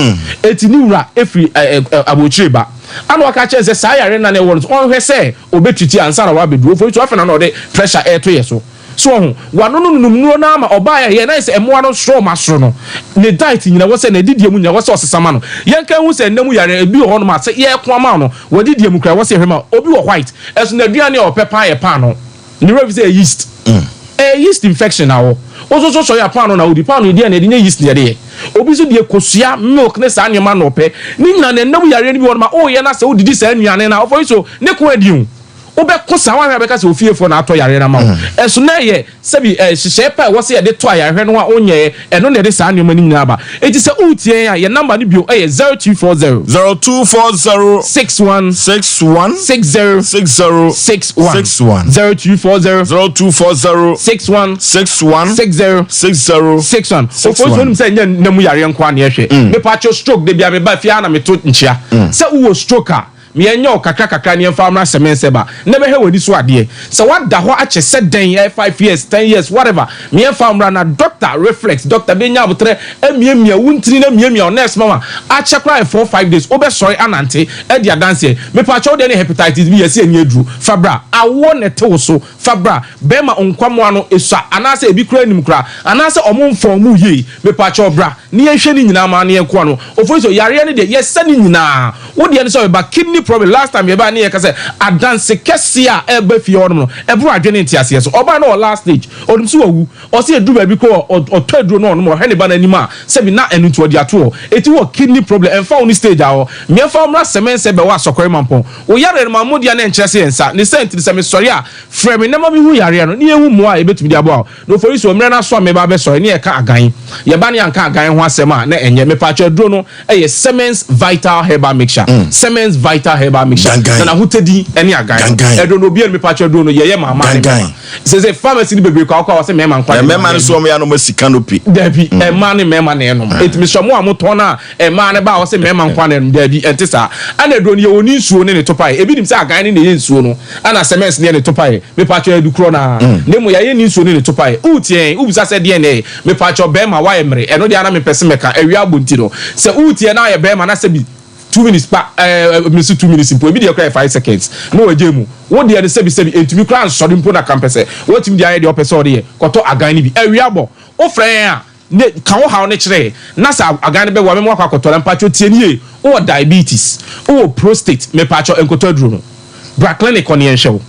Speaker 14: etiniura every abochireba and waka che say sayare na ne won on hwe say obetiti ansa na wa bedu Oforisuo afena no de pressure air to yeso so wano no na ma oba ya na say emo no sro masro no ne diet nyina wo say na didie mu nya wo say osesama no yenka hu say namu yare ebi ho no ma say ye ko ama no wo didie mu kra wo say hwema obi wo white esu na aduane o pepper ye pa no ni rev say yeast yeast infection awo ozo so ya pa no na odi pa no die na de yeast ne de obi so de kosua milk ne sa nyama no pe ni nyina na namu yare ni bi wo no ma o ye na say odidi sa anuane na Oforisuo ne ko adi obe kosa wan abeka se ofiefo na ato yare na ma eso na ye sebi hihye pa wo se ye de to yare no a onye eno ne de sa anoma ni nyina ba eti se utie ya ye number ni bio 0240 61 60 61 0240 61 60 Oforisuo nim se nya namu yare nkwa na ye hwe me pacho stroke de bia me ba fia na me to nchia se uwo stroke a me enyo kakra ne famra Siemens ba ne be he wani so ade se wada ho ache se den 5 years 10 years whatever me famra na doctor reflex doctor be nya botre emiemia wuntini na miemia nurse mama ache kra 4-5 days obe sorry anante e dia dance me pa cho de ne hepatitis B yesi eni adru fabra awo ne tewo so fabra be ma onkwamo ano esua anase ebi kra nim kra anase omomfo mu ye me pa cho bra ne yehwe ni nyina ma ne enko no Oforisuo yare ne de yesa ni nyina wo de ne so ba kidney problem last time eba na ye ka say adanse kese a eba fie ono no ebru adwene ntiase so oba na last stage odum so wawu o se edu ba bi ko otaduro no no he ne ba na anima se bi na enu to di ato eti wo kidney problem emfa on stage a o me fa mra Siemens be wa sokore mampon wo yare ne mamodia na enkyese ensa ne sent se me sori a frame ne ma bi hu yare no ne ehu mo a ebetumi di abo no Oforisuo mra na so me ba be sori ne ye ka agan ye ba ne anka agan ho asem a na enye me pa cha duro no eye Siemens Vital Herbal Mixture Siemens Vital Herbal Mixture na hutedi eni agan edo no bia me pa cha duro no ye mama se pharmacy ni bebre kwa se mema nkwa
Speaker 1: mema ne so me ya no canopy
Speaker 14: dabi ema ne mema ne no etimi so mo amoto na ema ne ba wo se mema nkwa ne dabi entisa ana edo ne oni nsuo ne topai ebi nim se agan ne ye nsuo no ana Siemens ne topai me pa cha edu kro na ne mo ya ye nsuo ne topai utien ubisa se de ne me pa cha be ma wa emre eno de ana me pese meka awia bonti no se utien na ye be ma na se bi 2 minutes pa 2 minutes impo ebi dey cry 5 seconds no wajemu wo dey dey sebi entumi kra sori mpo na campus wo tim dey aye dey opese ode koto agan ni bi awiabo wo frɛ a ne kan wo ha ne kire na sa agan be wo me akwa koto la mpacho tie nie wo diabetes wo prostate me pacho enkoto aduro no bra clinic on yenhwe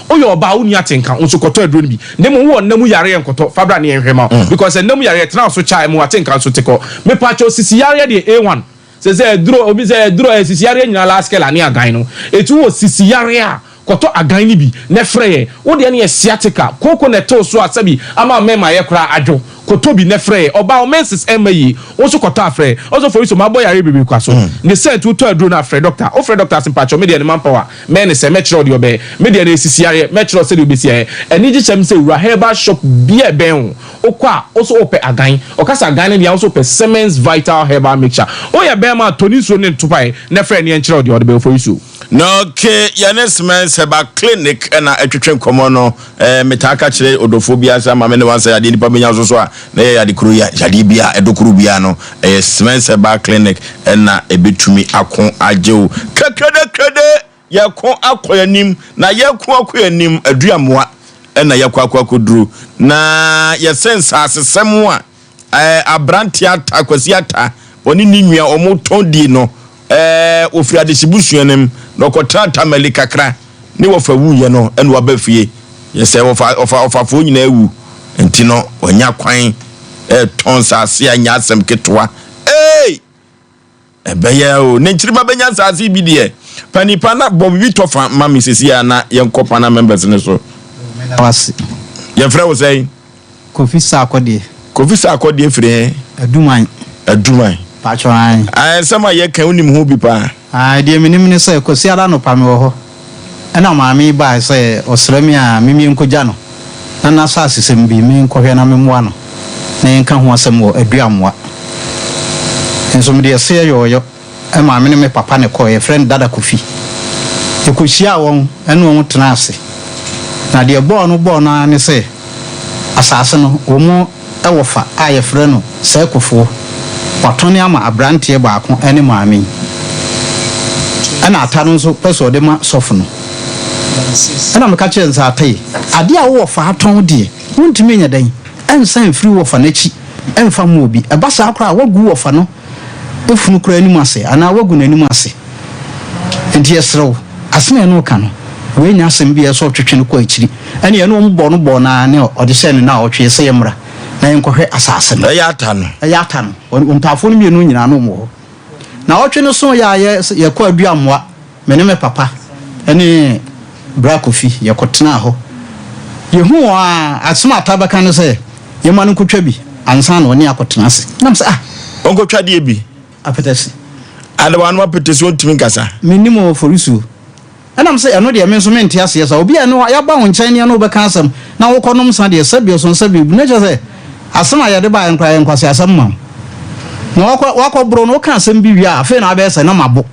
Speaker 14: oyo oba uni atenka nso koto aduro ni bi ne mo wo namu yare enkoto fabra ne yenhwe ma because namu yare tena so chai mo atenka nso teko me pacho sisi yare dey A1 se duro obi se duro sisi yare nyina la skela ni agan no etu wo sisi yare a koto agan ni bi ne freye wo de ne sciatica koko ne to so asabi ama mema ye kra adwo koto bi ne freye oba o menses emayi wo so koto afre also for you mabo yare bibi kwaso ne sent wo to aduro na afre doctor o frɛ doctor simpacho me de ne manpower me ne se metro de obe me de ne sisi yare metro se de obi sie eni gi chem se ura herbal shop bi e ben okwa also ope agan okasa agan dey also pe Siemens Vital Herbal Mixture oya be ma toni so ne topai na friend ye nkyere ode be Oforisuo
Speaker 1: no ke ya Siemens Herbal Clinic na atwetwe nkomo no metaka kire odofobia sa ma me ne wansa ya de nipa benya so a na ya de kuru ya de bia edokuru bia no Siemens Herbal Clinic na ebetumi akon ajew kakade yakon akoyanim na yakon akoyanim aduamoa na yakon akoduru na yesensa asesem a abrantia takwasiata oni ninua omotondi no ofia de sibusuanem no kotrata malikakra ni wofa wuye no ene wabafie yese ofa fo nyina ewu enti no onya kwan tonsa ase anya asem ketwa ebeye o ne nchiriba benya nsase bi de panipa na bobi tofa mami sesia na yenkopa na members ne so
Speaker 10: wasi
Speaker 1: ye frɛ wo sɛn
Speaker 10: Kofi Sakode frɛ
Speaker 1: aduman
Speaker 10: patwan
Speaker 1: sama ye kan unim ho bi pa
Speaker 10: de minim ne sɛ kosi ara no pa me wo ho ɛna maami ba sɛ osrami a mimi nkogya no na sa asesem bi mi nkɔhwɛ na memmoa no na yenka ho asɛm wɔ aduamoa enso me de sɛ yoyo maami ne me papa ne kɔ ye friend dada Kofi ekohia wɔn ɛna wɔn tena ase na de bɔɔ no ne sɛ asase no wɔn ɛwɔ fa a ye frɛ no sɛ Kofo watone ama abrantie baako ene maami ana ata no nso peso de ma sofo no ana meka kye nsa atai ade a wo fa aton de wontumi nya dan ensan firi wo fa nachi emfa mu obi eba sa akra wagu wo fa no efunu kura anim ase ana wagu nanim ase enti esrew asene no ka no we nya asem bi eso twetwe no ko akiri ene ye no mbɔ na ne ode hyɛ ne na ɔtwe sɛ yemra na yenkohwe asase no
Speaker 1: ayata
Speaker 10: no ontafo no mienu nyina no mo na ɔtwe no so ya ye kɔ aduamoa me ne papa ene bra Kofi ye kɔtena ho ye hu a asoma atabaka no sɛ ye ma no kotwa bi ansa na ɔne akɔtena ase nam sɛ
Speaker 1: onkotwa de bi
Speaker 10: apetesi
Speaker 1: adawa no apetesi ontimi kasa
Speaker 10: minimo Oforisuo enam sɛ ɛno de me nso mente ase yesa obi eno ya ba wo nkyɛn ne no bɛka asɛm na wo kɔnom sa de sɛbio so sɛbio bu na kyɛ sɛ asema ya de ba nkra nkwase asem mam na wakɔ bro no ka asem bi wi a afi na abɛsɛ na mabo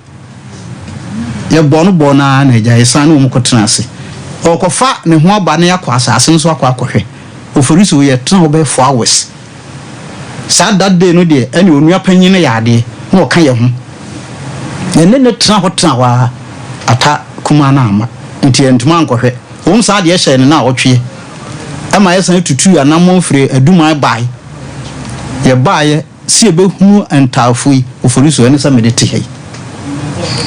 Speaker 10: ye bɔ na eja esan no mukotena ase ɔkɔfa ne ho aba ne yakɔ asase nso akɔhwɛ Oforisuo ye tena obɛ 4 hours sa that day no de ɛne onua panyin ne yade na ɔka ye ho ne tena ho tena wa ata kuma na ama nti entuma nkɔhwɛ wɔn sa de ɛhyɛ ne na ɔtwe ama yesan tutu anamon fire aduma bai ye baaye si ebehunu entafui Oforisuo ne sa medete hei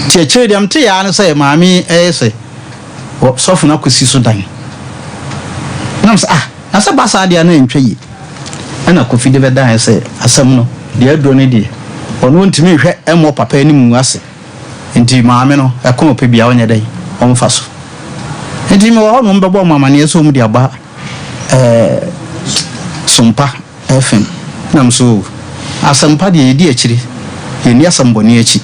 Speaker 10: tie dem te ya ne say maami ɛyɛ sofu na kosi so dan nam sa na sa basa de na ntwa yi ana Kofi de bedan say asɛm no de aduro ne de ɔno ntimi hwɛ ɛmɔ papa ani mu ase nti maami no ɛkɔn pe bia ɔnyɛ dai ɔmfa so nti me wɔ no mbɛbɔ mama ne so mu de aba Sompa FM nam so asampa de yedi akiri ye ni asamboni achi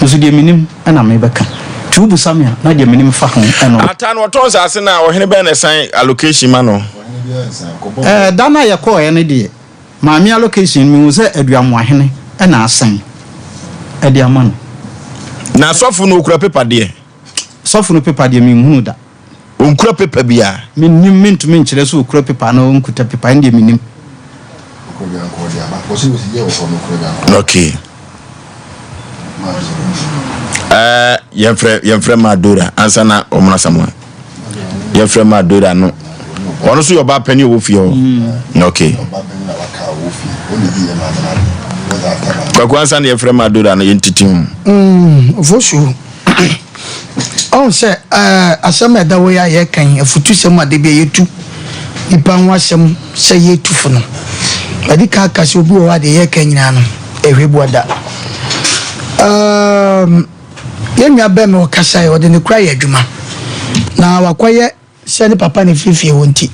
Speaker 10: nso de minim ana mebeka tubu samia na de minim fa ho eno
Speaker 1: ata no to sase na ohene be na san allocation ma no
Speaker 10: dana ye ko ye ne de maami allocation mi wo se aduamo ahene na asan ade ama no
Speaker 1: na sofu no okura paper de
Speaker 10: sofu no paper de mi hunu da
Speaker 1: onkura paper bia
Speaker 10: minim mintumi nkyere so okura paper na onkuta paper inde minim
Speaker 1: okay yɛmfrɛ Madura ansa na ɔmona samwa yɛmfrɛ Madura no ɔno so yɔba pani ɔwɔ fie hɔ okay kwaku ansa na yɛmfrɛ Madura no yɛntitim
Speaker 2: Oforisuo on sɛ asɛm ɛda wo ya yɛ kan afutu sɛm ade bi yɛtu nipa ho asɛm sɛ yɛtu fo no adi ka sɛ obi wɔ ade yɛ kan nyina no ɛhwɛ buada yɛnwa bɛ me ɔkasa yɛ ɔde ne kura yɛ adwuma na wakɔyɛ sɛ ne papa ne fifie wɔ nti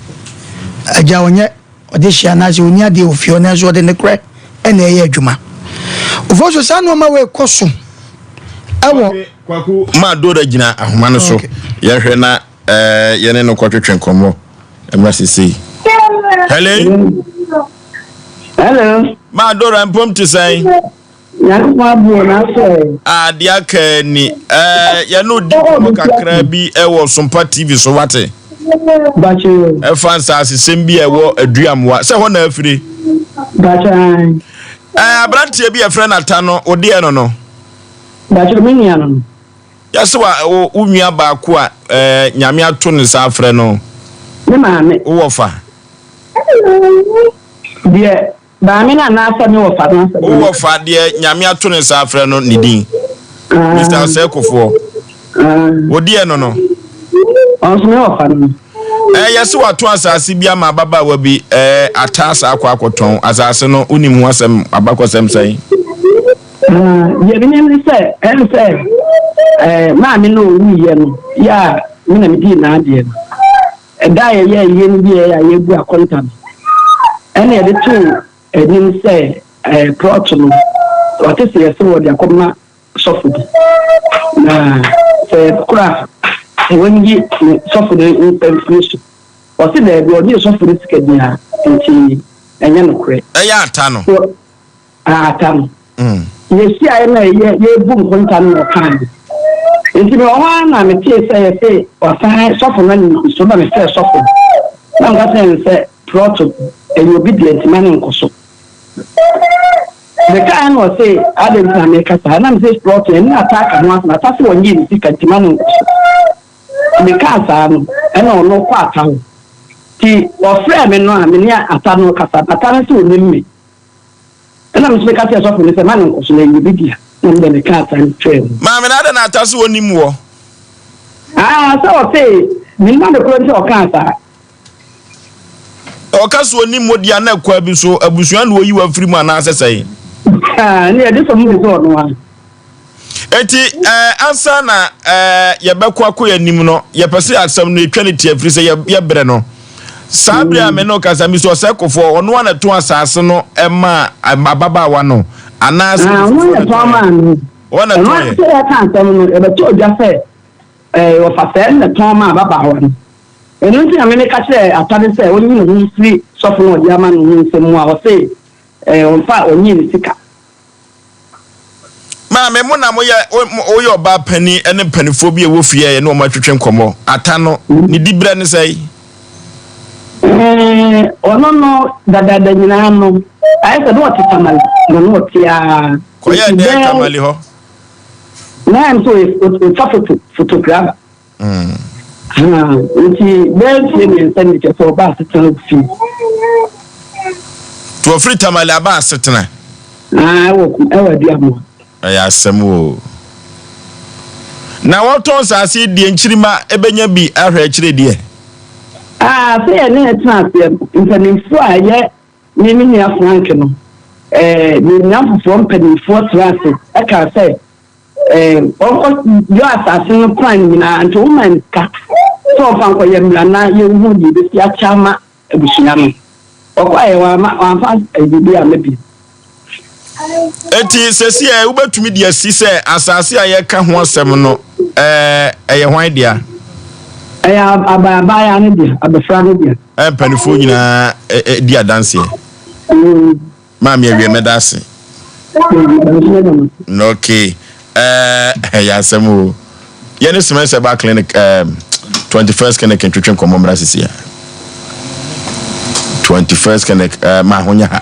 Speaker 2: agya ɔnyɛ ɔde hyia na sɛ ɔni adeɛ ofie ɔno nso ɔde ne kura ɛna ɛyɛ adwuma Oforisuo saa nneɛma wɔ ɛkɔ so ɛwɔ
Speaker 1: kwaku Madura gyina ahoma no so yɛhwɛ na yɛne no kɔtwetwe nkɔmmɔ emra sisi hello
Speaker 15: Hello.
Speaker 1: Ma Dora mpom te sai.
Speaker 15: Yakwa bu na so.
Speaker 1: Dia ka ni ya no di ko kakra bi wo Sompa TV so wate.
Speaker 15: Bacho.
Speaker 1: Fans asem bi wo aduamwa. Se ho na afiri.
Speaker 15: Bacho.
Speaker 1: Abrantie bi e friend atano ode e no.
Speaker 15: Bacho minia no.
Speaker 1: Ya se wa unua ba ko a nyame ato ne sa afre no.
Speaker 15: Ne maame.
Speaker 1: Wo fa.
Speaker 15: Die ba mi na asa mi wo fa na asa.
Speaker 1: Wo fa de nyame ato ne sa afre no ne din. Mr. Osei Kofo. Ode e no.
Speaker 15: Onso mi wo fa no.
Speaker 1: Yes, what was I see Biama Baba will be atasa aquaton as I say no unim was abacosem say.
Speaker 15: You didn't say, and say, Mammy, no, yeah, Minna Nadia. And die a year, you be a content. And the two, and didn't say, Proton, what is the so they come suffered. Say, craft. When you suffer the information, or see there, you are suffer this cadia, and you know, great.
Speaker 1: Tano.
Speaker 15: Tano. You see, I know you boom one time or kind. If you are one, I'm a say, or suffer when so many fair suffer. Now that say, proto, and you obedient man in Koso. The kind will say, I didn't make us, and I'm this proto, and attack and once, and that's one year, you can demand. The casa and no part out. Tea or frame and no, I mean, Atano Casa, Atano to me. And I'm speaking of the man who was laying with you, and then the cat and train.
Speaker 1: Mamma, I don't know, that's one more.
Speaker 15: So say, me not the quality of cancer.
Speaker 1: Or Casso Nimo Diana Quabiso, a Busuan, where you are free man, as I say.
Speaker 15: Near this one.
Speaker 1: Eti ansa na yebekwa ko yanim ye pese asem no etwaneti afiri se ye bre no sabre ameno kasa mi so sekofo ono na to asase no ema ababa wa no anase
Speaker 15: no to man
Speaker 1: wona to
Speaker 15: ye kan sem no e be to ja se o fa se na to ma ababa wa no enu nti amene ka se atade se oni no free sofo no dia ma no nsemu a o se on fa oni ni sika.
Speaker 1: Mama, Mona Moya, Oyo Ba Penny, and a pennyphobia wolf here, no much to como. Atano, ni dibran say.
Speaker 15: Oh, no, that the Milano. I said, what is Tamal? No, Tia.
Speaker 1: Quia de Tamaliho.
Speaker 15: Now I'm so photograph. Very send it for bath to
Speaker 1: a free Tamalaba, Satana.
Speaker 15: I will be a more.
Speaker 1: Asem o na woton sase die nchirima ebenya bi ahwe kire die
Speaker 15: say na transfer infanifo aye ni ni afrank no ni nyamfo from penifo transfer aka say yo asase no plan ni na anto woman ka so fan ko yemla na ye hu di be sia chama ebushia no okwaye wa fa ebibi amebi.
Speaker 1: Eti sesi e ubetumi dia si se asase aye ka ho asem no eye hwan dia
Speaker 15: ababa ya ne dia abefra ne dia
Speaker 1: panifo nyina dia dance ma me awie medase no okay ya asem ye ne semester ba clinic 21st clinic intwetwen komomra sisi ya 21st clinic ma honya ha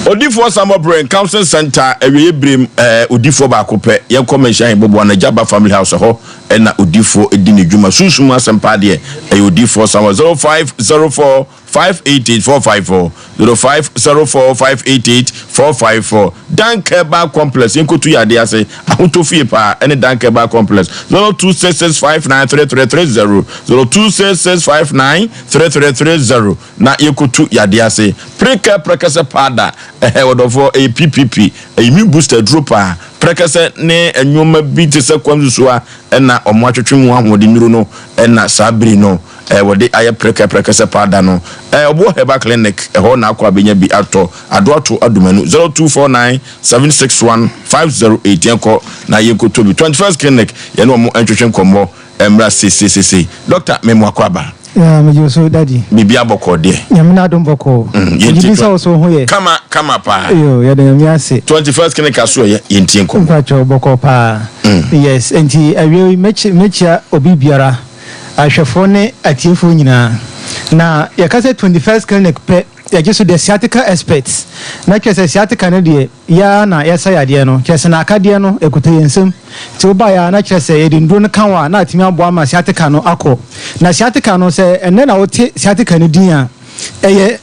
Speaker 1: Odifo Samba Brain Counseling Center ewe brim odifo ba kope ye commercial bobo na Jaba Family House ho na odifo edini dwuma sunsun asempa de odifo Samba 0504 588 454 0504 588 454 Dankeba Complex yenkotu yade ase ahotofie pa ene Dankeba Complex 0266593330 0266593330 na yenkotu yade ase prekasa pada wodofo PPP immune booster dropper prekasa ne enwoma bi te se kwamsuso a na omo atwetwe ahode nuru no na sabri no wode aye prekasa pada no obo heba clinic ho na akwa benya bi ato adoato adumanu 0249761508 yenko na yenko tobi 21st clinic ye no mo antwetwe nkomo emra se doctor memwakwaba
Speaker 16: ya me so daddy
Speaker 1: bibia boko de
Speaker 16: nyamna dom boko yidi so so ho ye
Speaker 1: kama pa
Speaker 16: yo ya de miase
Speaker 1: 21st clinic so ye yentie nko
Speaker 16: mpacho boko pa yes enti awie mechia obi biara ahwefo ne atiefo nyina na yakase 21st clinic pe ya jesu the sciatica experts na kese sciatica ne de ya na yesa yade no kese na akade no ekuta yensem ti oba ya na kese yedindro no kanwa na atimi abo ama sciatica no akọ na sciatica no se enne na wote sciatica ne din a eye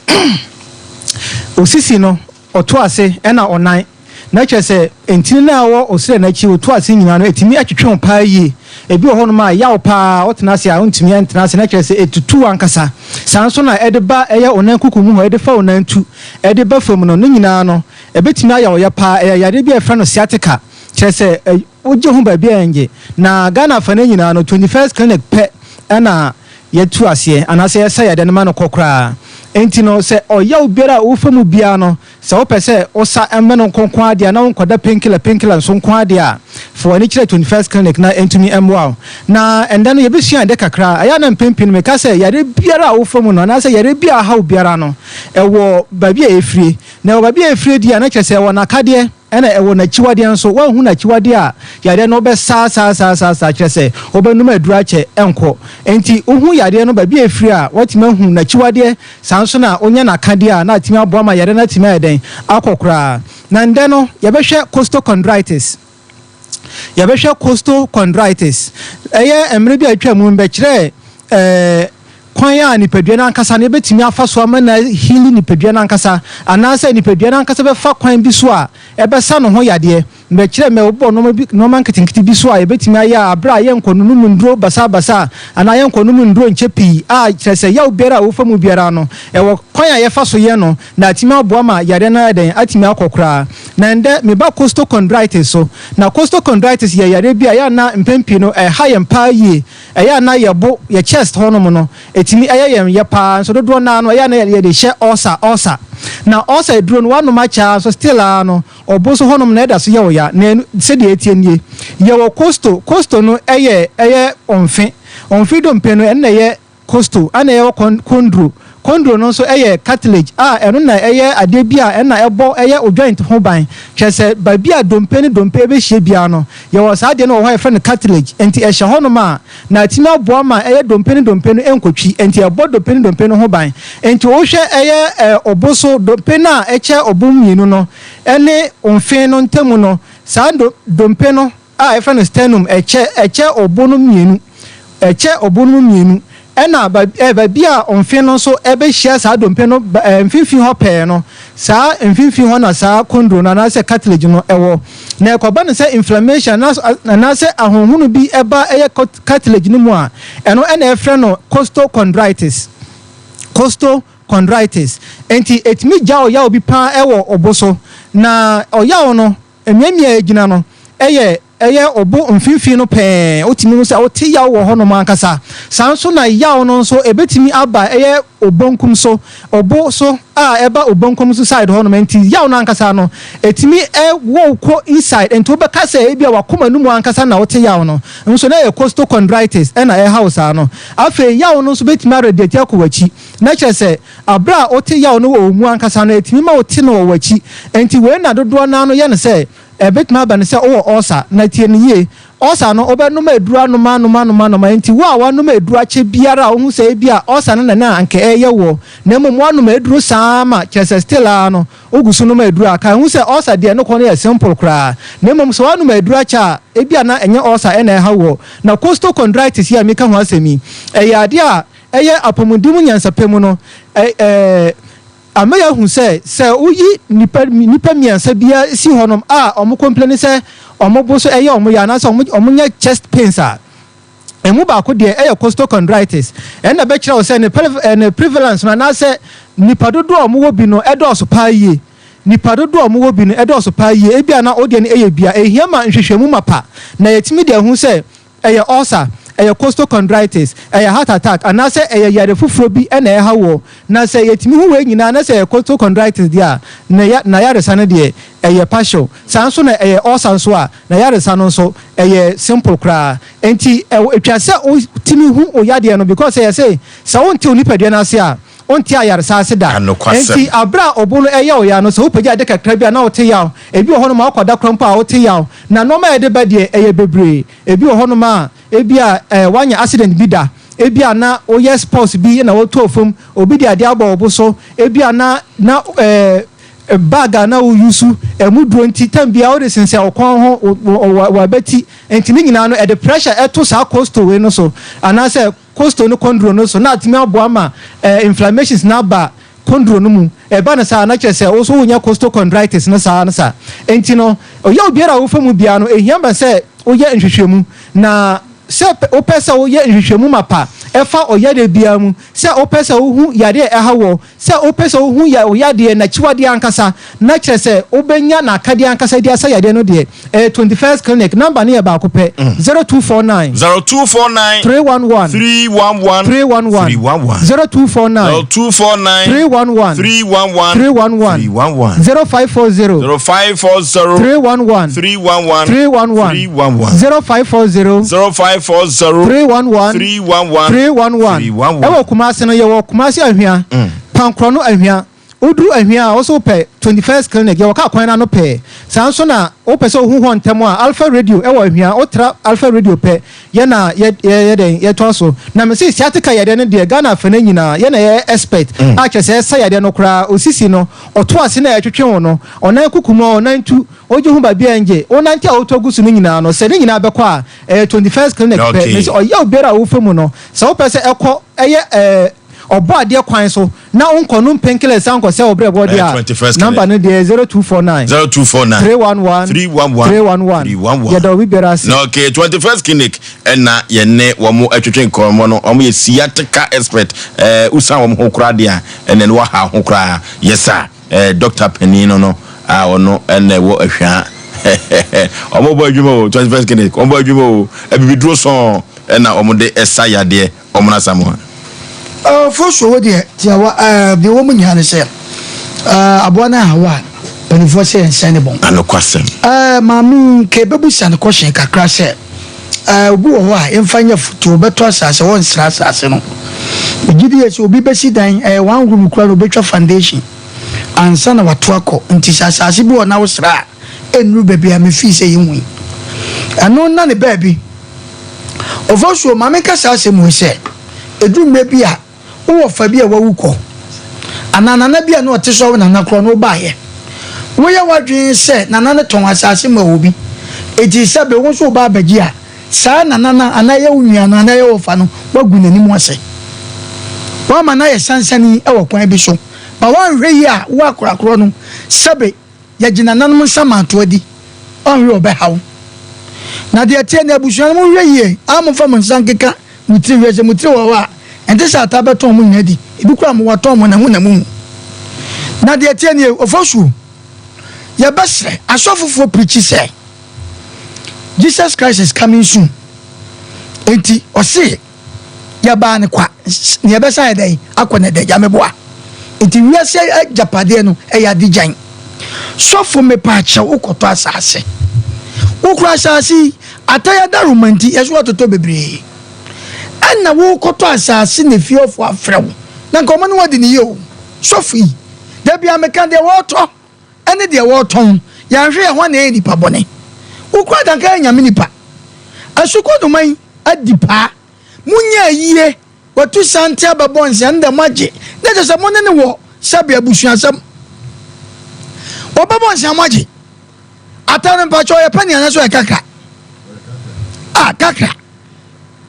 Speaker 16: osisi no oto ase ena onan na kese entini na wo osire na chi oto ase nyina no etimi atwetwe pa yi ebi ho ma yaw pa otena se a ontimi entena se na kese etutu ankasa sanso na edeba eya onan kukumu ho edefa onan tu edeba fam no nyina no ebetimi ayaw ya pa yade bi efra no sciatica kese oje ho ba bi anje na Ghana fa na nyina no 21st clinic pe na yetu ase anase yesa yade no ma no kokra enti no se oyaw biara wo famu bia no se wo pese osa emeno konkon ade na wonkoda penkila nso nkon ade a for any 21st clinic na entumi emwa na enda no yebesua de kakra aya na mpempin me ka se yare biara wo famu no na se yare bia haw biara no ewo babia efrie na ewo babia efrie dia na kyese ewo na kade ena ewo na chiwade nso wa hu na chiwade a yare no be sa kyese obenum adura che enko enti ohu yare no babia efrie a watima hu na chiwade sanso na onya na kade a na atimi abo ama yare na atimi eden akokra na nde no yebehwe costochondritis eye emre bi atwa mu be kire kwan ya nipadua na ankasa na betimi afa so ama na healing nipadua na ankasa anasa nipadua na ankasa be fa kwan bi so a ebesa no ho yade mbe kire me obo no man kitinkiti bi so a ebetimi aya abra ye nkonu mu ndro basa ana ye nkonu mu ndro nchepi a kire se yaw biara wo famu biara no ewo kwan ya ye fa so ye no na atimi abo ama yade na den atimi akokra na nde me ba costochondritis so na costochondritis ye yade bia ya na mpempi no high mpa yi ya na ye bo ye chest hono mo no etimi ayem ye pa so dodo na no ya na ye de hye ulcer na ulcer duro no wanu macha so still no oboso honom na eda so ye oya na se de etienie ye wo costo no eye onfe do mpe no enne ye costo ana ye kondro no so cartilage eno na ade bia na ebo joint ho ban kyese ba bia dompe be hye bia no ye wo sa de no ho friend cartilage enti hye hono ma na atimi abo ma dompe no enkotwi enti ebo dompe no ho ban enti wo hwe oboso dompe na eche obum mienu no ene onfe no ntemu no sa dompe no friend sternum eche obonu mienu ena ba bia onfe no so ebe hia sa dompe no mfinfi ho pe no sa mfinfi ho na sa kondro na se cartilage no ewo na ekoba no se inflammation na se ahonhunu bi eba cartilage no mu a eno ena efre no costochondritis enti etimi jawo yawo bi pa ewo oboso na oyawo no emiamia agina no obo mfinfi no pe otimi no se oti yawo wo hono mankasa sanso na yawo no so ebetimi aba obonkum so obo so eba obonkum so side hono menti yawo na ankasa no etimi wo ko inside ento be kasa ebia wakoma numu ankasa na oti yawo no nso na costochondritis na house no afa yawo no so betimi radiate akwachi na kyese abra oti yawo no wo mu ankasa no etimi ma oti no wo wachi enti we na dodo na no ye ne se ebetma ba ne se ulcer na tie ne ye ulcer no obenum adura no ma enti wo awanum adura che biara wo hu se bia ulcer no na anke wo na mum wanum aduru sama kyese still no ogusu no adura ka hu se ulcer de no kono ya simple kra na mum so wanum adura cha ebia na enye ulcer na wo na costochondritis ya meka ho asemi ade a apomudimu nyansapemu no amaya hu se uyi nipa miansa bia si honom omo complain se omo bo so omo ya na se omo nya chest pains emu ba ko de costochondritis na be kira o se ne prevalence na se nipa dodo omo wo bi no edo pa yie nipa dodo omo wo bi no edo pa yie ebia na ode ne bia ehia ma nhwehwemu mapa na yetimi de hu se ulcer ɛyɛ costochondritis ɛyɛ heart attack anaasɛ ɛyɛ yare foforɔ bi ɛna ɛha wɔ na sɛ yɛtumi ho wei nyinaa na sɛ ɛyɛ costochondritis deɛ a na yaresa no deɛ ɛyɛ partial saa nso na ɛyɛ ulcer nso a na yaresa no nso ɛyɛ simple koraa nti ɛtwa sɛ wotumi ho oyadeɛ no because ɛyɛ sɛ sɛ wonte onipadua no ase a onti ayaresa ase da enti abra obo no ɛyɛ oya no so wopagya de kakra bi na wote yaw ebi wɔ hɔ no ma akɔda krampo a wote yaw na no ma yɛde ba de ɛyɛ bebree ebi wɔ hɔ no ma ebi a wanya accident bi da ebi a na oyɛ sports bi na woto ofum obi de ade abɔ obo so ebi a na bag na wo yusu emu duro nti tambia wo de sense okon ho wa beti enti ni nyina no e the pressure eto sa coastal we no so anase coastal no condro no so na atimi abo ama inflammations na ba condro no mu e ba na sa na kyerɛ sɛ wo so wonya costochondritis na sa enti no oya obiara wo famu bia no ehia ba sɛ woyɛ nhwehwɛmu na sɛ opɛ sɛ woyɛ nhwehwɛmu mapa ɛfa oyade bia mu sɛ opɛ sɛ wohu yade ɛha wɔ sɛ opɛ sɛ wohu yade na chiwade ankasa na kyerɛ sɛ obenya na akade ankasa dia sɛ yade no de 21st clinic number ne yɛ ba ko pɛ 0249 311 0249 311 0540 311 0540 311 ewo kumase no ye wo kumase ahwia pankro no ahwia oduru ahwia also pɛ 21st clinic ye wo ka kwan na no pɛ sanso na wo pɛ sɛ ohu ho ntɛm a alpha radio ewo ahwia otra alpha radio pɛ ye na ye to so na me say siatika ye de no de Ghana fa na nyina ye na ye expert a kyerɛ sɛ ye de no kra osisi no ɔto ase na ye twetwe ho no ɔnan kukumu ɔnan oje hu ba bia nje onanti a otogusu no nyina no se ne nyina bekɔ a 21st clinic pe me se oya obera wo famu no se wo pɛ sɛ ɛkɔ ɛyɛ obo ade kwan so na onko no penkele sanko se obre body a number no de 0249 311 ya do we bera se
Speaker 1: no okay 21st clinic na ye ne wo mo atwetwe nkomo no omo ye siatica expert usan wo mo ho kra de a ene no ha ho kra yesa Dr. Penino no ono ene wo ahwa omo bo adwuma o 21st clinic omo adwuma o abibidro so na omo de esayade omo na samu
Speaker 2: for so we de tiawa bi wo munya ne se abona hawa penifo se ensane bon
Speaker 1: anokwasem
Speaker 2: mami ke bebu san question kakra se obi wo a emfanya futu beto asase won sra asase no gidi ese obi besi dan one room kura no betwa foundation ansa na watoako nti asase bi wona wo sra enru bebi a me fi se yimu ano na ne baabi ofosuo mame kasa asemu se edum bebi a wo fa bi a wawuko anana na bi a no oteso na nakro no baaye wo ya wadwen se nana ne ton asase ma obi eti se be wo so ba abagi a saa nana anaye unua na anaye ofa no wagu nani mu ase wa ma na ye sansani e wo kwan bi so ba wan hwe yi a wo akorakoro no sebe ya gina nanum samanto adi on hwe obehaw na de tie na abusuan mu hwe yi amfa mu sankeka mutri hwe se mutri wo wa ente sa ta beton mu nyadi ebi kura mu waton mu na hu na mu na de tie ne ofosu ya besre asofofo preach say Jesus Christ is coming soon enti osi ya ba ne kwa ne ya besa edai akone de ya meboa enti wiase japade no e ya dijan sofo me pa che ukoto asase ukura asase ataya da romanti yeso atoto bebre na wo koto asase ne fiofo afrewo na nkomo no wadi ni yo sofi da bia meka de woto ene de woton ya hwe ho na enipa bone ukura danka nyame nipa asukodo man adipa munya yie watu sante ababonse anda maje na je se monne ne wo sabe abusuansam obabonse amaje atane mpacho ye pani anaso e kaka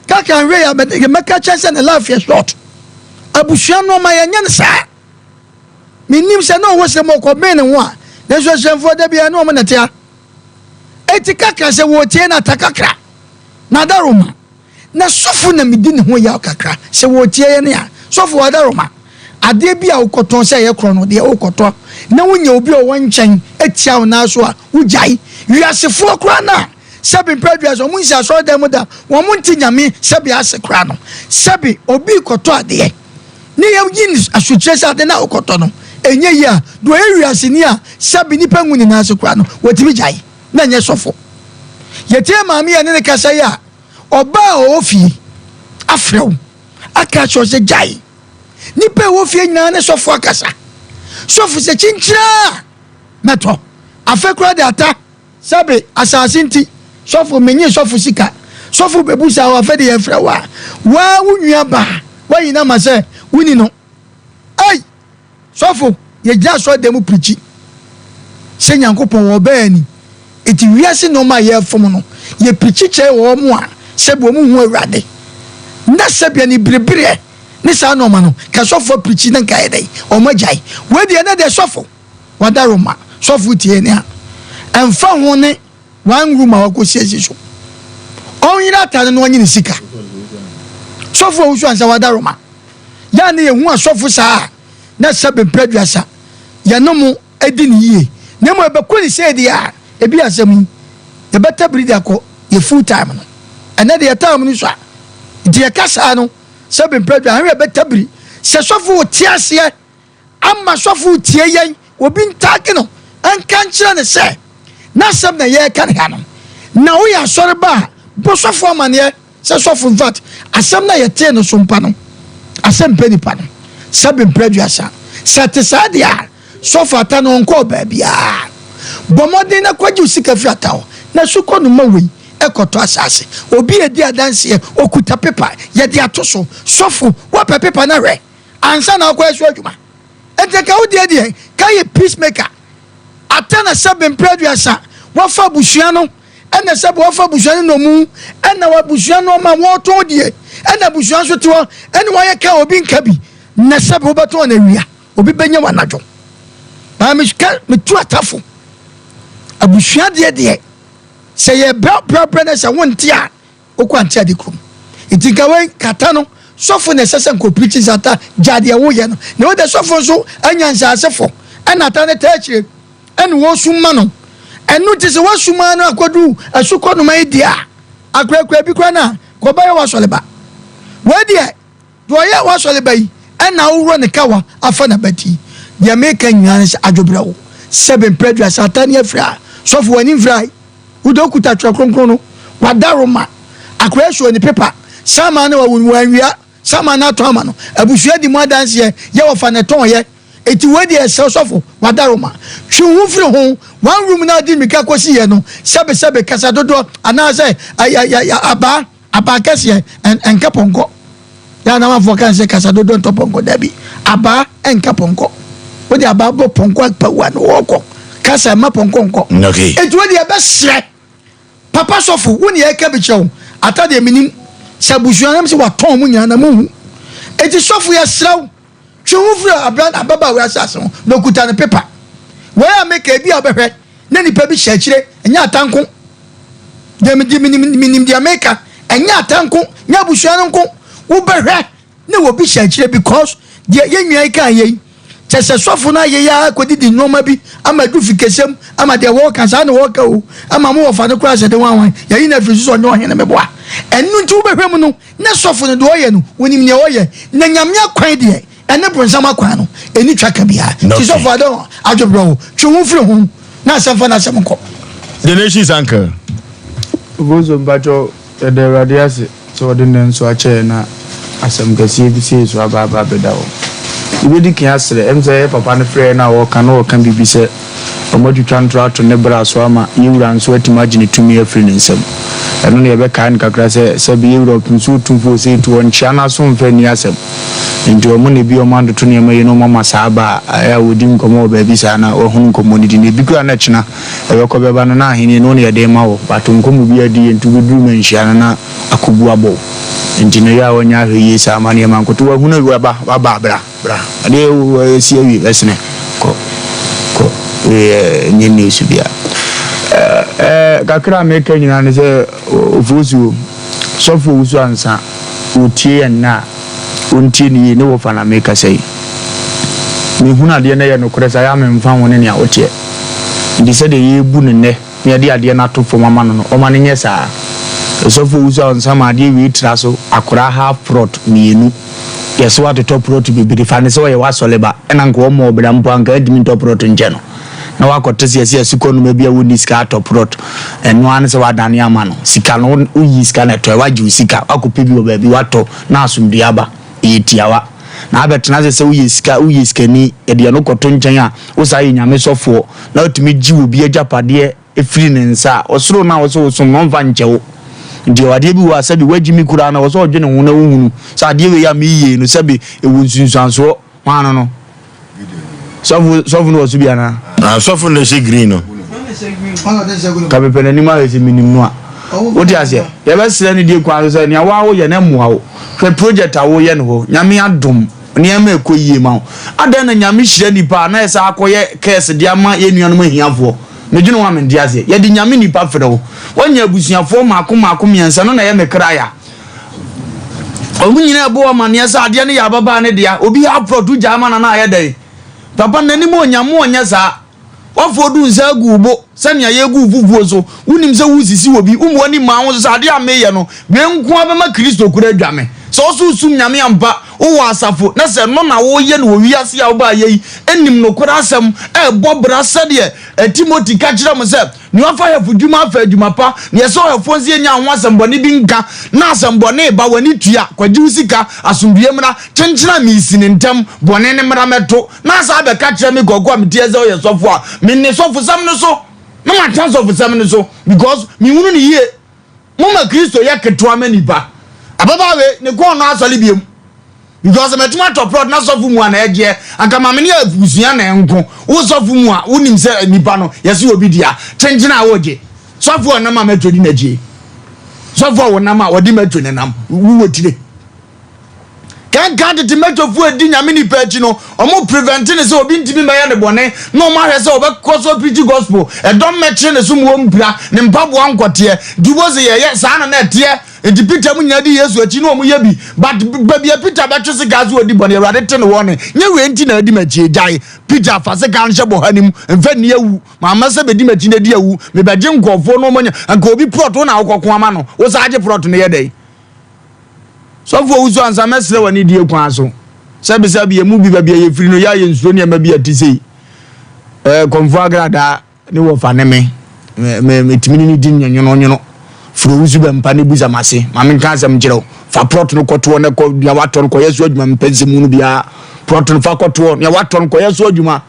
Speaker 2: kaka we ya meka chance na life is short abusuan no ma yenya ne sa minim se no wo se mo ko ben ne ho a na so semfo da bia no mo na tia eti kaka se wo tie na takakra na daruma na sofu na medi ne ho ya kakra se wo tie ne a sofu wa daruma ade bia ukoton se ye kro no de ukoto na wonya obi o wonchen etia wo na so a wujai wiasefo kra na sebi mpredua so mun sia so dem da wo mun ti nyame sebi asekra no sebi obi koto ade ni ye yin asutresa de na okoto no enye yi a do ewiase ni a sebi nipa nguni na asekra no wotimi jai na nye sofo yetie maami ya ne kasa ya oba ofi afrew aka cho se jai nipa ofi nyina ne sofo akasa sofo se chinchira meto afekra de ata sabe asase nti sofo menye sofo sika sofo bebusa wa fede ye fra wa wunua ba wa yina ma se wuni no ai sofo ye gya so dem preach se nyankopon wo ba ni eti wiase no ma ye fom no ye preach che wo mo a se bo mu hu awurade na se bia ni brebere ni sa no ma no ka sofo preach na ka edai o ma jai we de na de sofo wada roma sofo tie ni a emfa ho ne one room a ko siesi so onyira tane no nyini sika sofo wo so ansa wada roma ya ne ye hu a sofo saa na sebe preduasa ya no mu edi ni yie ne mo be ko ni se dia ebi asem ye beta bridi akọ ye full time no ene de time no so a de kasa no sebe predua he beta bri se sofo tiase amma sofo tie yen obi ntake no anka nkyere ne se na sab na ye kan ha no na wo ya sori ba bo sofo amane se sofo in fact asem na ye tie no Sompa no Asem Mpe Nipa no sebe preduasa satesadia sofo ata no nko ba bia bomode na kwaji usika fiata o na suko no mawe ekoto asase obi edi adanse okuta paper ye de atoso sofo wa paper na re ansa na akwa esu adwuma eteka wo de kai peacemaker atana sebe mpredua wa fa busua no ena sebe wa fa busua no mu ena wa busua no ma wo to de ena busua so to ena wa ye ka obi nka bi na sebe wo beto na wia obi benya wa nadwo ba me tu atafo abusua de se ye bra na se wonti a okwanti ade krum itinkawe kata no sofo na sese nko preaching sata jade wo ye no na wo de sofo so anyansa asefo ana ta ne taachire ene wo summa no enu ti se wo summa no akodu asuko no mai dia akrakra bi kwa na ko ba ye wa soleba we dia do ye wa soleba yi ena wo ne kawa afa na bati dia make nyan se adwobra wo seven predua satani afra sofo wani frai udokuta twakronkron no wadaroma akwesho ni paper sama na wanwia sama na to ama no abusua di mo dance ye wo fa ne ton ye eti wedi sofo wadaroma twu firi ho one room na di mika kosi ye no sebe kasa dodo ana say aba kase enkaponko ya na mafo kan se kasa dodo ntoponko dabi aba enkaponko wodi aba bo ponko pa wa no woko kasa maponko nko
Speaker 1: okay
Speaker 2: eti wedi abesre papa sofo woni e ka bi chew atade minim sabusuanam se waton mu nyana mu eti sofo ya sraw twu firi ababa we asase no kuta ne paper we ameka bi obehwe na nipa bi hyakire enya atanko minim di ameka enya atanko nya busuan nko wo behwe na wo bi hyakire because ye yenwia kan ye chese sofo na ye ya kodidi noma bi ama du fikesem ama de wo kan sa na wo ka o ama mo wo fa ne kura se de wan ya yi na fisu so nyo hene meboa enu nti wo behwe mu no na sofo ne do ye no wonim ne wo ye na nyamia kwan de ene bronsam akwan no eni twaka bia ti sofo adon adwobro twu firi ho na asemfa na asem nko
Speaker 1: the nation's uncle
Speaker 3: gozo mbajo de radiase so de nenso ache na asem gasie bi se so aba bedawo ibedi kan asre emze papa ne frɛ na wo kan wo kan bibi se omodu twantra to ne bra so ama yiwura nso atimagine tumi afri ne nsam eno ne be kan kakra se bi yiwura nso tumfo se to onchia na so mfa ni asem nti omo ne bi omando to ne mayi no mama saaba aya wodi nkomo ba bi sa na ohun nkomo ni ne bi kura na china ebe ko beba no na ahini no ne yede ma wo bato nkomo bi adi ntu bi duru menhia na akobu abo nti ne ya wonya hwe sa ma ne mankoto wa hunu wi ba bra ade si awi esne ko nyini subia kakra meka nyina ne se ofusu sofo usu ansa otie na ontie ni ne wo fa na meka sei me hunu ade na ye no koresa ya me mfa woni ne a otie ndi se de ye bu ne ne de ade na to fo mama no o ma ne nyesa so fo uso on sama de wi tra so akora half prot mienu yeso wa to prot bibiri fa ne so ye wa soleba ena nko mo obra mpo anka edimi to prot nje no na wa kotese yesi asiko no mabia woni ska to prot eno an se wa dane ama no sika no uyi sika na to wa ji sika akope bi oba bi wato na asumduaba etiawa na abetena se uyi sika ni ede no koto nchen a wo sa yi nyame sofo na otimi ji obi agapade efiri ne nsa osoro na wo so no mfa nchewo ndi wade bi wa sabi wagimi kura na wo so odwene ho na wohunu sa de we ya miye no sabi ewu nsunsanso wan no sofu no osubi ana
Speaker 1: sofu no se green no
Speaker 3: ka be pele ni ma ese minim no a odi ase ye be sele ni die kwa so ni awa wo ye na muwa wo hwe project awo ye no ho nyame adom ni ema ekoyie ma adan na nyame hire nipa na esa akoye case dia ma ye nuanom ahiafo me dwene wa me ndi ase ye di nyame nipa frɛ wo wanya abusuafo maako miensa no na ye mekra ya omu nyina ebo wa mane asa ade ne ya baba ne dia obi ha produ jama na aye dai papa nani mo nyamo onya sa wafodu nsa gubo sani aye gu vuvuo so unim se wusisi obi umwo ni ma wo so ade ameye no be nko abema Kristo kura adwame so so sum nyame ampa wo asafo na se no na wo ye no wi ase ya wo ba ye enim no kura asem bobra sade Timothy ka kire mo se ni wafa hefudwuma afa adwuma pa ne so hefonzi enya ho asembone bi nka na asembone ba wani tua kwaji usika asomdue mra kyenkyena mi sini ntem bone ne mra meto na sa be ka kire me gogo am tie ze o ye sofo a me ne sofo sam no so na ma chance of sam no so because mi hunu ni ye mo ma Kristo ye ketwa manipa ababa we ne ko no asole biem because me tuma to prod na sofu mu ana eje anka mame ne afusia na enko wo sofu mu a wonim se nipa no yesi obi dia kyenkyena a woje sofu na mama metodi na je sofu wo na ma wodi metodi na nam wo tire kan de meto fu edi nyame nipa achi no omo preventing se obi ntimi meye ne bone no ma hwe se obekọ so preach gospel e don metre ne so mu ompira ne mpabo ankote duboze ye sa na na tie enti Peter mu nyadi Yesu achi no omu ye bi but babia Peter betwe se gazu odi bone awade te ne wone nye we enti na adi machi jai Peter fa se kan hye bo hanim mfa ni awu mama se bedi machi na di awu me beje nkofo no monya anka obi prot na akokko ama no wo sa age prot ne ye dai so for uzo ansa mesle wani die kwa so sabi ye mu bi babia ye firi no ya ye nsuo ne ma bi atise konfo agrada ne wo fa ne me timini ni din nyenyo furo uzu be mpa ne buza mase ma men kan asem giro fa prot no koto ne ko ya wato ko yesu adwuma mpense mu no bia prot no fa koto ya wato ko yesu adwuma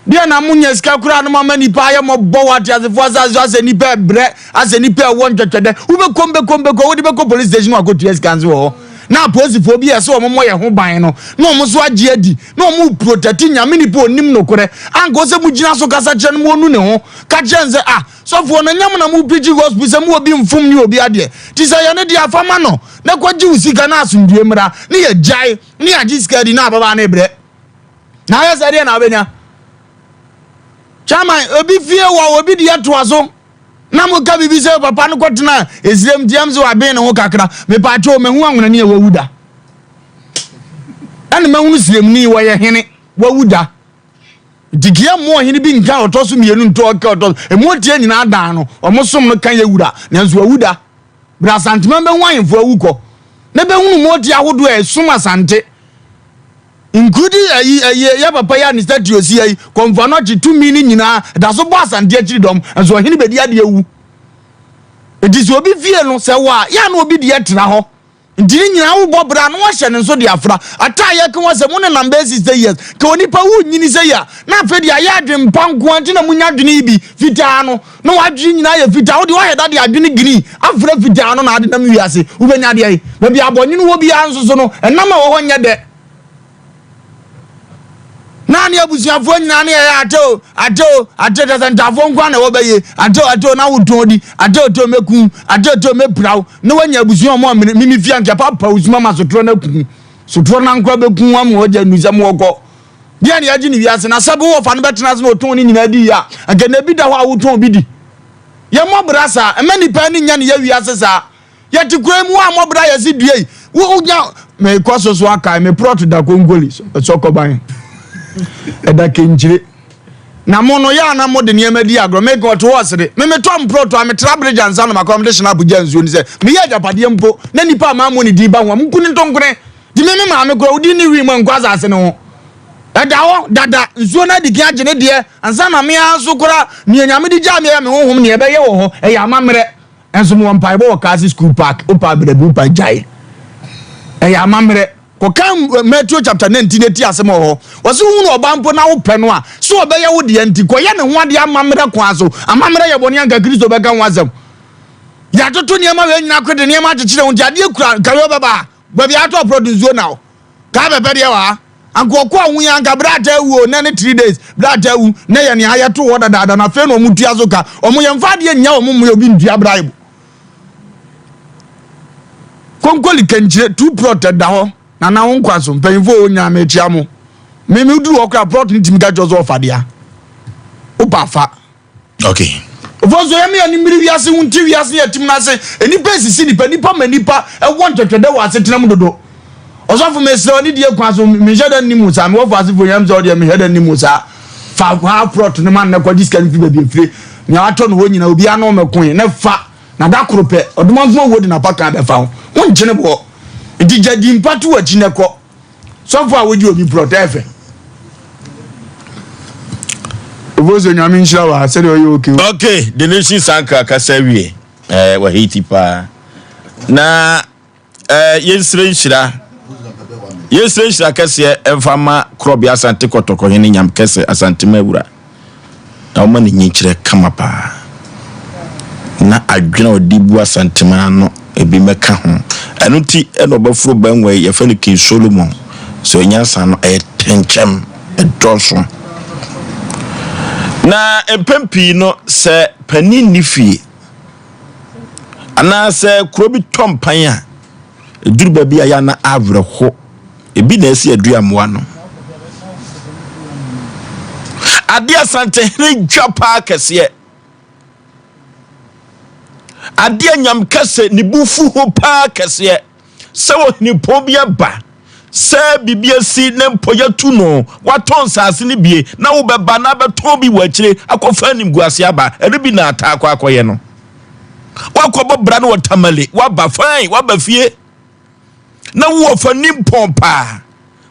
Speaker 3: dia na munya sika kura no mama nipa ya mo bo wati asefo asa nipa bre asa nipa won twetwede ube kombe ko wodi be ko police station wa ko ties kanzo ho na police fo bi ese o mo ye ho ban no na o mo so age adi na o mo protect nyame nipa onim no kore anko se mu gina so kasa kire no mo nu ne ho ka kire nze so fo no nyam na mu preach gospel se mu obi mfum ni obi ade ti se ye ne dia afama no na ko ji usika na asundue mra ne ye jai ne ya jiska di na baba na ebre na ya se dia na obenya chama obi fie wa obi de atoaso na mo ka bibi se papa no kwotena ezrem diam se wa ben ne ho kakra me pa cho me hu anwona ne wawuda ane me hu srem ni wo ye hene wawuda digia mo hene bi nka otoso mienu nto ka otoso emu tie nyina dan no omosom no kan yewura na nso wawuda bra santima be hu anfo awuko na be hu mo tie ahodo e suma sante including ya papa ya ni statue osi ai konfa no chi 2 mini nyina da so boss and dia chiri dom enso hini be dia de ewu edisi obi fie no se wa ya no obi de tena ho ndiri nyina wo bobra no hye ne so de afra ata ya kan wase mo ne number 6 years ka oni pa wu nyini se ya na fe de ya adwen panko anti na munya adwene bi fitaa no no wadwi nyina ya fitaa wo de wo heda de adwene green afra fitaa no na ade na wiase wo benya de ai ba bia abonyi wo bia nso so no enama wo ho nya de nani abusiafo nyina ne ya ato dasantafo nkwa na wo beye ato na wutodi ato meku ato mepraw ne wanya abusia mo mimi fia nke papa usuma masotro na ku sotro na nkwa beku wa mo oja nuzam woko dia ne yaji ni wiase na sabo wo fa no betena so oton ni nyina di ya nke na bi da ho awuton bi di ye mo brasa emani pa ni nya ne ya wiase sa ye tikura mu a mo bra ya si due wo nya me kwaso so aka me prot da kongoli so koban eda kenjire na mo no ya na mo de niam di agro make what was it me tom proto am trabridge and san accommodation Abuja nzuo ni say me ya japade mpo na nipa ma mo ni di ba ho am kuni ntonkure di me ma me kro udi ni wi mo nkwaza ase ne ho edawo dada nzuo na di kia gene de ansa na me aso kora ni anyame di ja me ya me honhom ne ebe ye wo ho e ya mamre enso mo mpa bo kasi school park opa brebu pa jai e ya mamre ko kan Matthew chapter 19 eti asem ho wose hu no obampo na wo pe no a so obe ye wo de anti ko ye ne ho ade amamre kwa so amamre ye boni anka Kristo be kan wazam ya toto ne ma we nyina kwede ne ma agekire ho ade akura kayo baba babi ato produce now ka be de wa anko ko anwu ya anka brata wu na ne 3 days brata wu na ye ne ayeto wo dada na fe no mutua so ka omo ye mfa de nya omo mo obi ntua braibu konkoli kenje two protect da ho na na wonkwaso mpanyimfo onya mechia mo me du okra plot ni timiga jozo ofadea obafa
Speaker 1: okay
Speaker 3: ofozo yemi ani miri wiase wunti wiase yatim na se enipa sisi nipa manipa e won twetwede wa asetenam dodo osofo mesro ni die kwaso me jeda ni musa me wofo asefo yam zo de me jeda ni musa fa ha plot ni man na kwa discan fi ba fire nya ato no ho nyina obi ano mekon na fa na da krope odomafo wo de na paka be fa ho won gene bo Iti jadi mpatu wa chineko. So far would you be protected? Obozo nyame nshira wa sere oyo okay.
Speaker 1: Okay, the nation sanka kasawie wa hiti pa. Na yesre nshira kase emfama krobi asante kotoko hene nyam kase asante mawura. Na o ma ni nyikire kama pa. Na adwena odibu asante ma no ebi meka ho. Anuti eno bafuro banwe ye fani King Solomon so nyansa no tenchem edonso na empempi no se pani nifi ana se krobi tompan a edurba bia ya na avre ho ebi na esi aduamoa no ade asante ne dwapa kese ade anyam kase ni bufu ho pa kase se wo ni pobia ba se bibia si ne mpoya tu no waton sase ni bie na wo beba na beton bi wachire akofa nim guase aba erebi na ata akoye no wakobo bra no watamale waba fine waba fie na wo fa nim pompa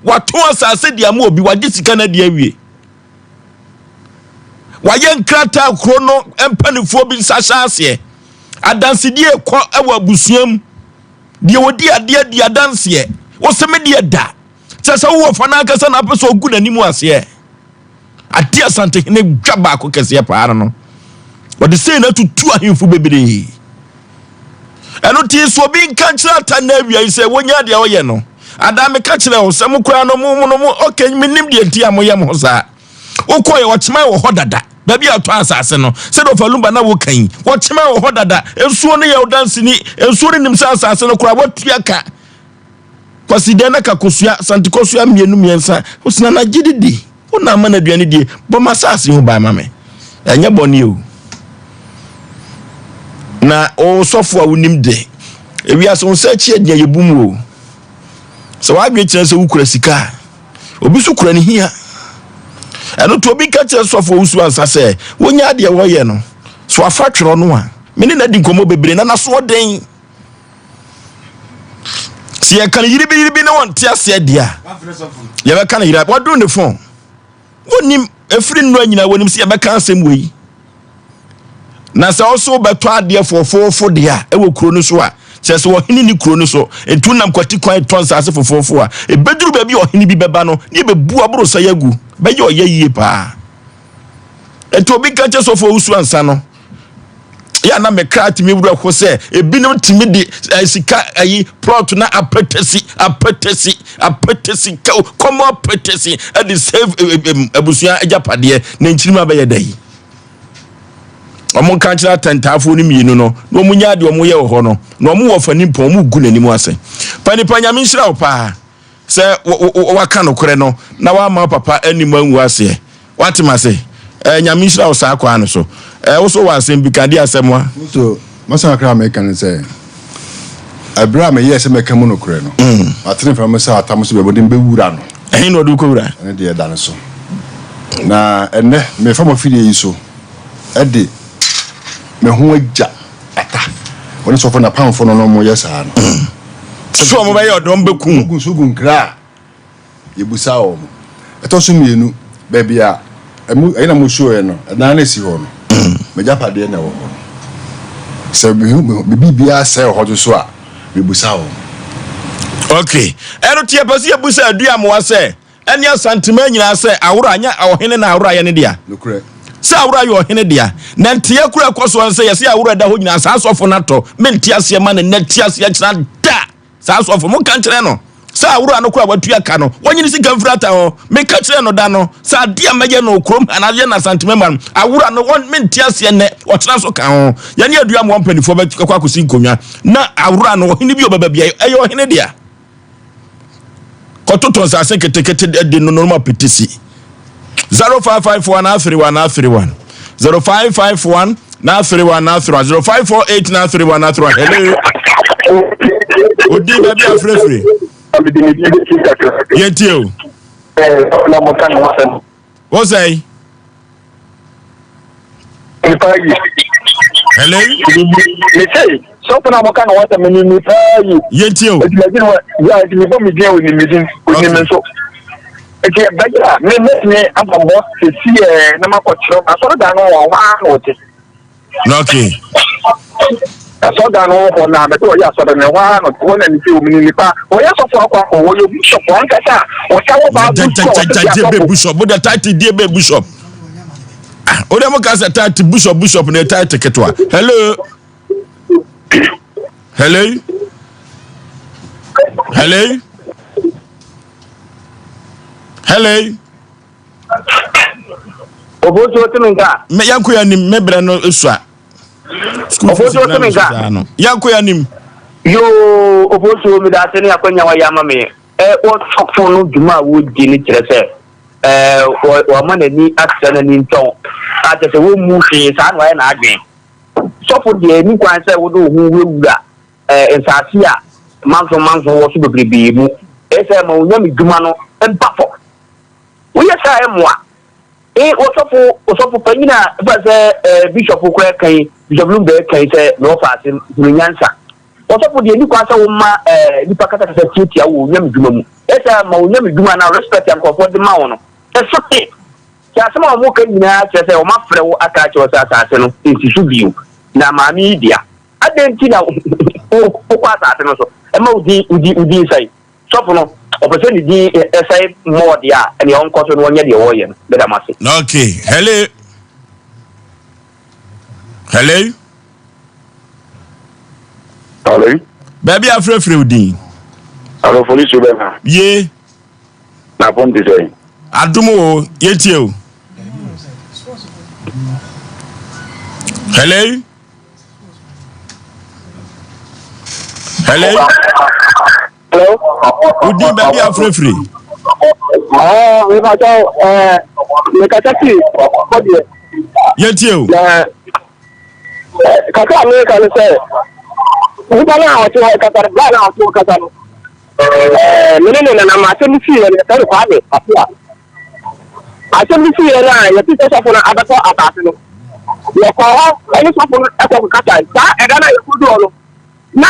Speaker 1: waton sase dia ma obi wage sika na dia wie waye nkrata kro no empanifo bi nsasha ase adansidie ko ewa abusuam die wodi ade die adansie wo se me die da sesa wo fa na kasa na peso ogu na nimu ase ade asante ne dwaba ko kese pa no wodi sei na tutu ahemfu bebere eno ti so bi nkanchira ta na awia se wonya de woye no ada me ka kire wo se mu kura no mu okay minim de ntia mo yem ho sa wo koye wo chima wo hodada baby ato asase no se do falumba na wo kan wo chima wo hodada ensuo ne ye odansi ni ensuo ne nimsa asase no kura wo tuaka kwaside na kakosua santikosua mienu miensa osina na gididi ona amana duane die bo masase ho ba mame anya boni o na o sofo a wonim de ewia so nsachi adnya yebum o so wa adwe kire se wukura sika obi so kura ne hia eno to obi ka kire sofo usu ansase wonya de wo ye no so afa twero no a meni na di nkomo bebre na so den si e kan yiribi na won tia se dia ye be kan yira what do the phone wonim efri no anyina wonim se ye be kan asem we na se also beto ade fofofo dia e wo kuro no so a se se wo hini ni kuro no so entu nam kwati kwan tonsa ase fofofo a e beduru ba bi o hini bi beba no ne be bu aburo sa yagu be ye oyeye pa entu obi ka che sofo usu ansa no ya na me krat mi wura ko se ebi no timi di sika ayi plot na apetesi komo apetesi e di save abusuan ajapade na nchirima be ye dai omon kan kira tantafo ni mienu no no munya de omo ye ho no no omo wo fani pon mu gu nanimu ase pani panyame nhira opa se waka no kore no na wa ma papa animu anwu ase watima se nyame nhira osa akwa no so wo so wa asem bi kadi asemwa
Speaker 9: so masa kra me kan se abra me yes me kan mu no kore no atene fa me sa atamuso be bodin be wura no
Speaker 1: ehin no du ko wura
Speaker 9: ene de da no so na enne me fa mo fidie yi so ede me ho agya ata woni so fo na pamfo no mo yesa no
Speaker 1: so mo ba ye odom bekum
Speaker 9: sugun kra yebusa o mo eto so mienu ba bia ayina mo show ye no na na si ho no me japade na wo ho se bi bia se ho so a yebusa o
Speaker 1: okay ero tie pasi yebusa adua mo wa se enya santema nyina se awura anya ohene na awura ye ne dia
Speaker 9: nokure
Speaker 1: sa awura ye ohene dia na ntie kura koso se yesi awura da ho nyina sa asofo na to menti ase ma na neti ase ya kira da sa asofo mo kan kire no sa awura no kura watu aka no wonyini sika mfrata ho me ka kire no da no sa dia meje no krom anaje na santema man awura no won menti ase ne o kira so kan ho ye ne adua mo mpanifo be kwa akosi nkonwa na awura no ohene bi obaba bia eye ohene dia kototon sa se ketekete de no normal petisi 0551 0551 0548 hello odi na bia frefre yetio
Speaker 6: na mo kan wasan
Speaker 1: Osei hello
Speaker 6: say so na mo kan wasan me
Speaker 1: yetio
Speaker 6: ya ti me bo mi dia oni midin oni me so eke baja me abambo se si na makotro aso da no wa no te
Speaker 1: okay
Speaker 6: aso da no ho na me to ya so da me wa no to na ni fi o mi ni pa o ya so fo akwa ko wo yo bishop an kasa o ka wo ba
Speaker 1: bishop but the title dey be bishop o dem ka say title bishop na title ketwa hello
Speaker 6: oboso timinga
Speaker 1: me yankoya nim mebre no esua
Speaker 6: oboso timinga
Speaker 1: yankoya nim
Speaker 6: yo oboso mi da tene akwanya wa yama me o sofo no duma wo di ni kire wa mana ni aksana ni nton a te se wo mu hwe sa no na adwen sofo de ni kwan se wo do hu wura ensasi a manzo wo so bebrebe mu ese ma onya mi duma no empafo wo yesa emwa osofo panyina ba se bishop ko kan bishop lu be kan se no faase nyansa osofo de ni kwa se wo ma nipa kata kata tiatia wo nya meduma mu esa ma wo nya meduma na respect am ko de ma wo no esote ya se ma wo kan nyina che se wo ma frɛ wo aka che wo sa saase no ntisu biu na ma mi dia adenti na o kwa saase no so e ma udi sai sofo no opportunity di say more dia and your uncle no nya de wo ye be da mase
Speaker 1: okay hello baby afrefre udin
Speaker 6: alo Oforisuo be na
Speaker 1: ye
Speaker 6: na pon ti say
Speaker 1: adumo yetie o hello udin baby afrefre
Speaker 6: we ma jo me ka taki ko die
Speaker 1: yetie o
Speaker 6: kaka me ka le say we ba na o ti wa ka tar ba na o ti ka tar menene na ma se mi fi ne ta ko ade afia a se mi fi na ya ti se fo na abato atase no ya ko ho ani so fo na ko ka ta sa e da na ya ku do no na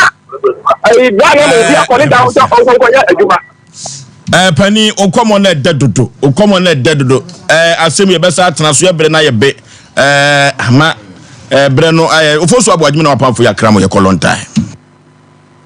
Speaker 6: ai ba na mo bi akole da o ko ya aduma
Speaker 1: pani okomo na dedodo asem ye besa atena so ye bre na ye be ma bre no Oforisuo Aboagye na wapamfo ya kramo ye kolontai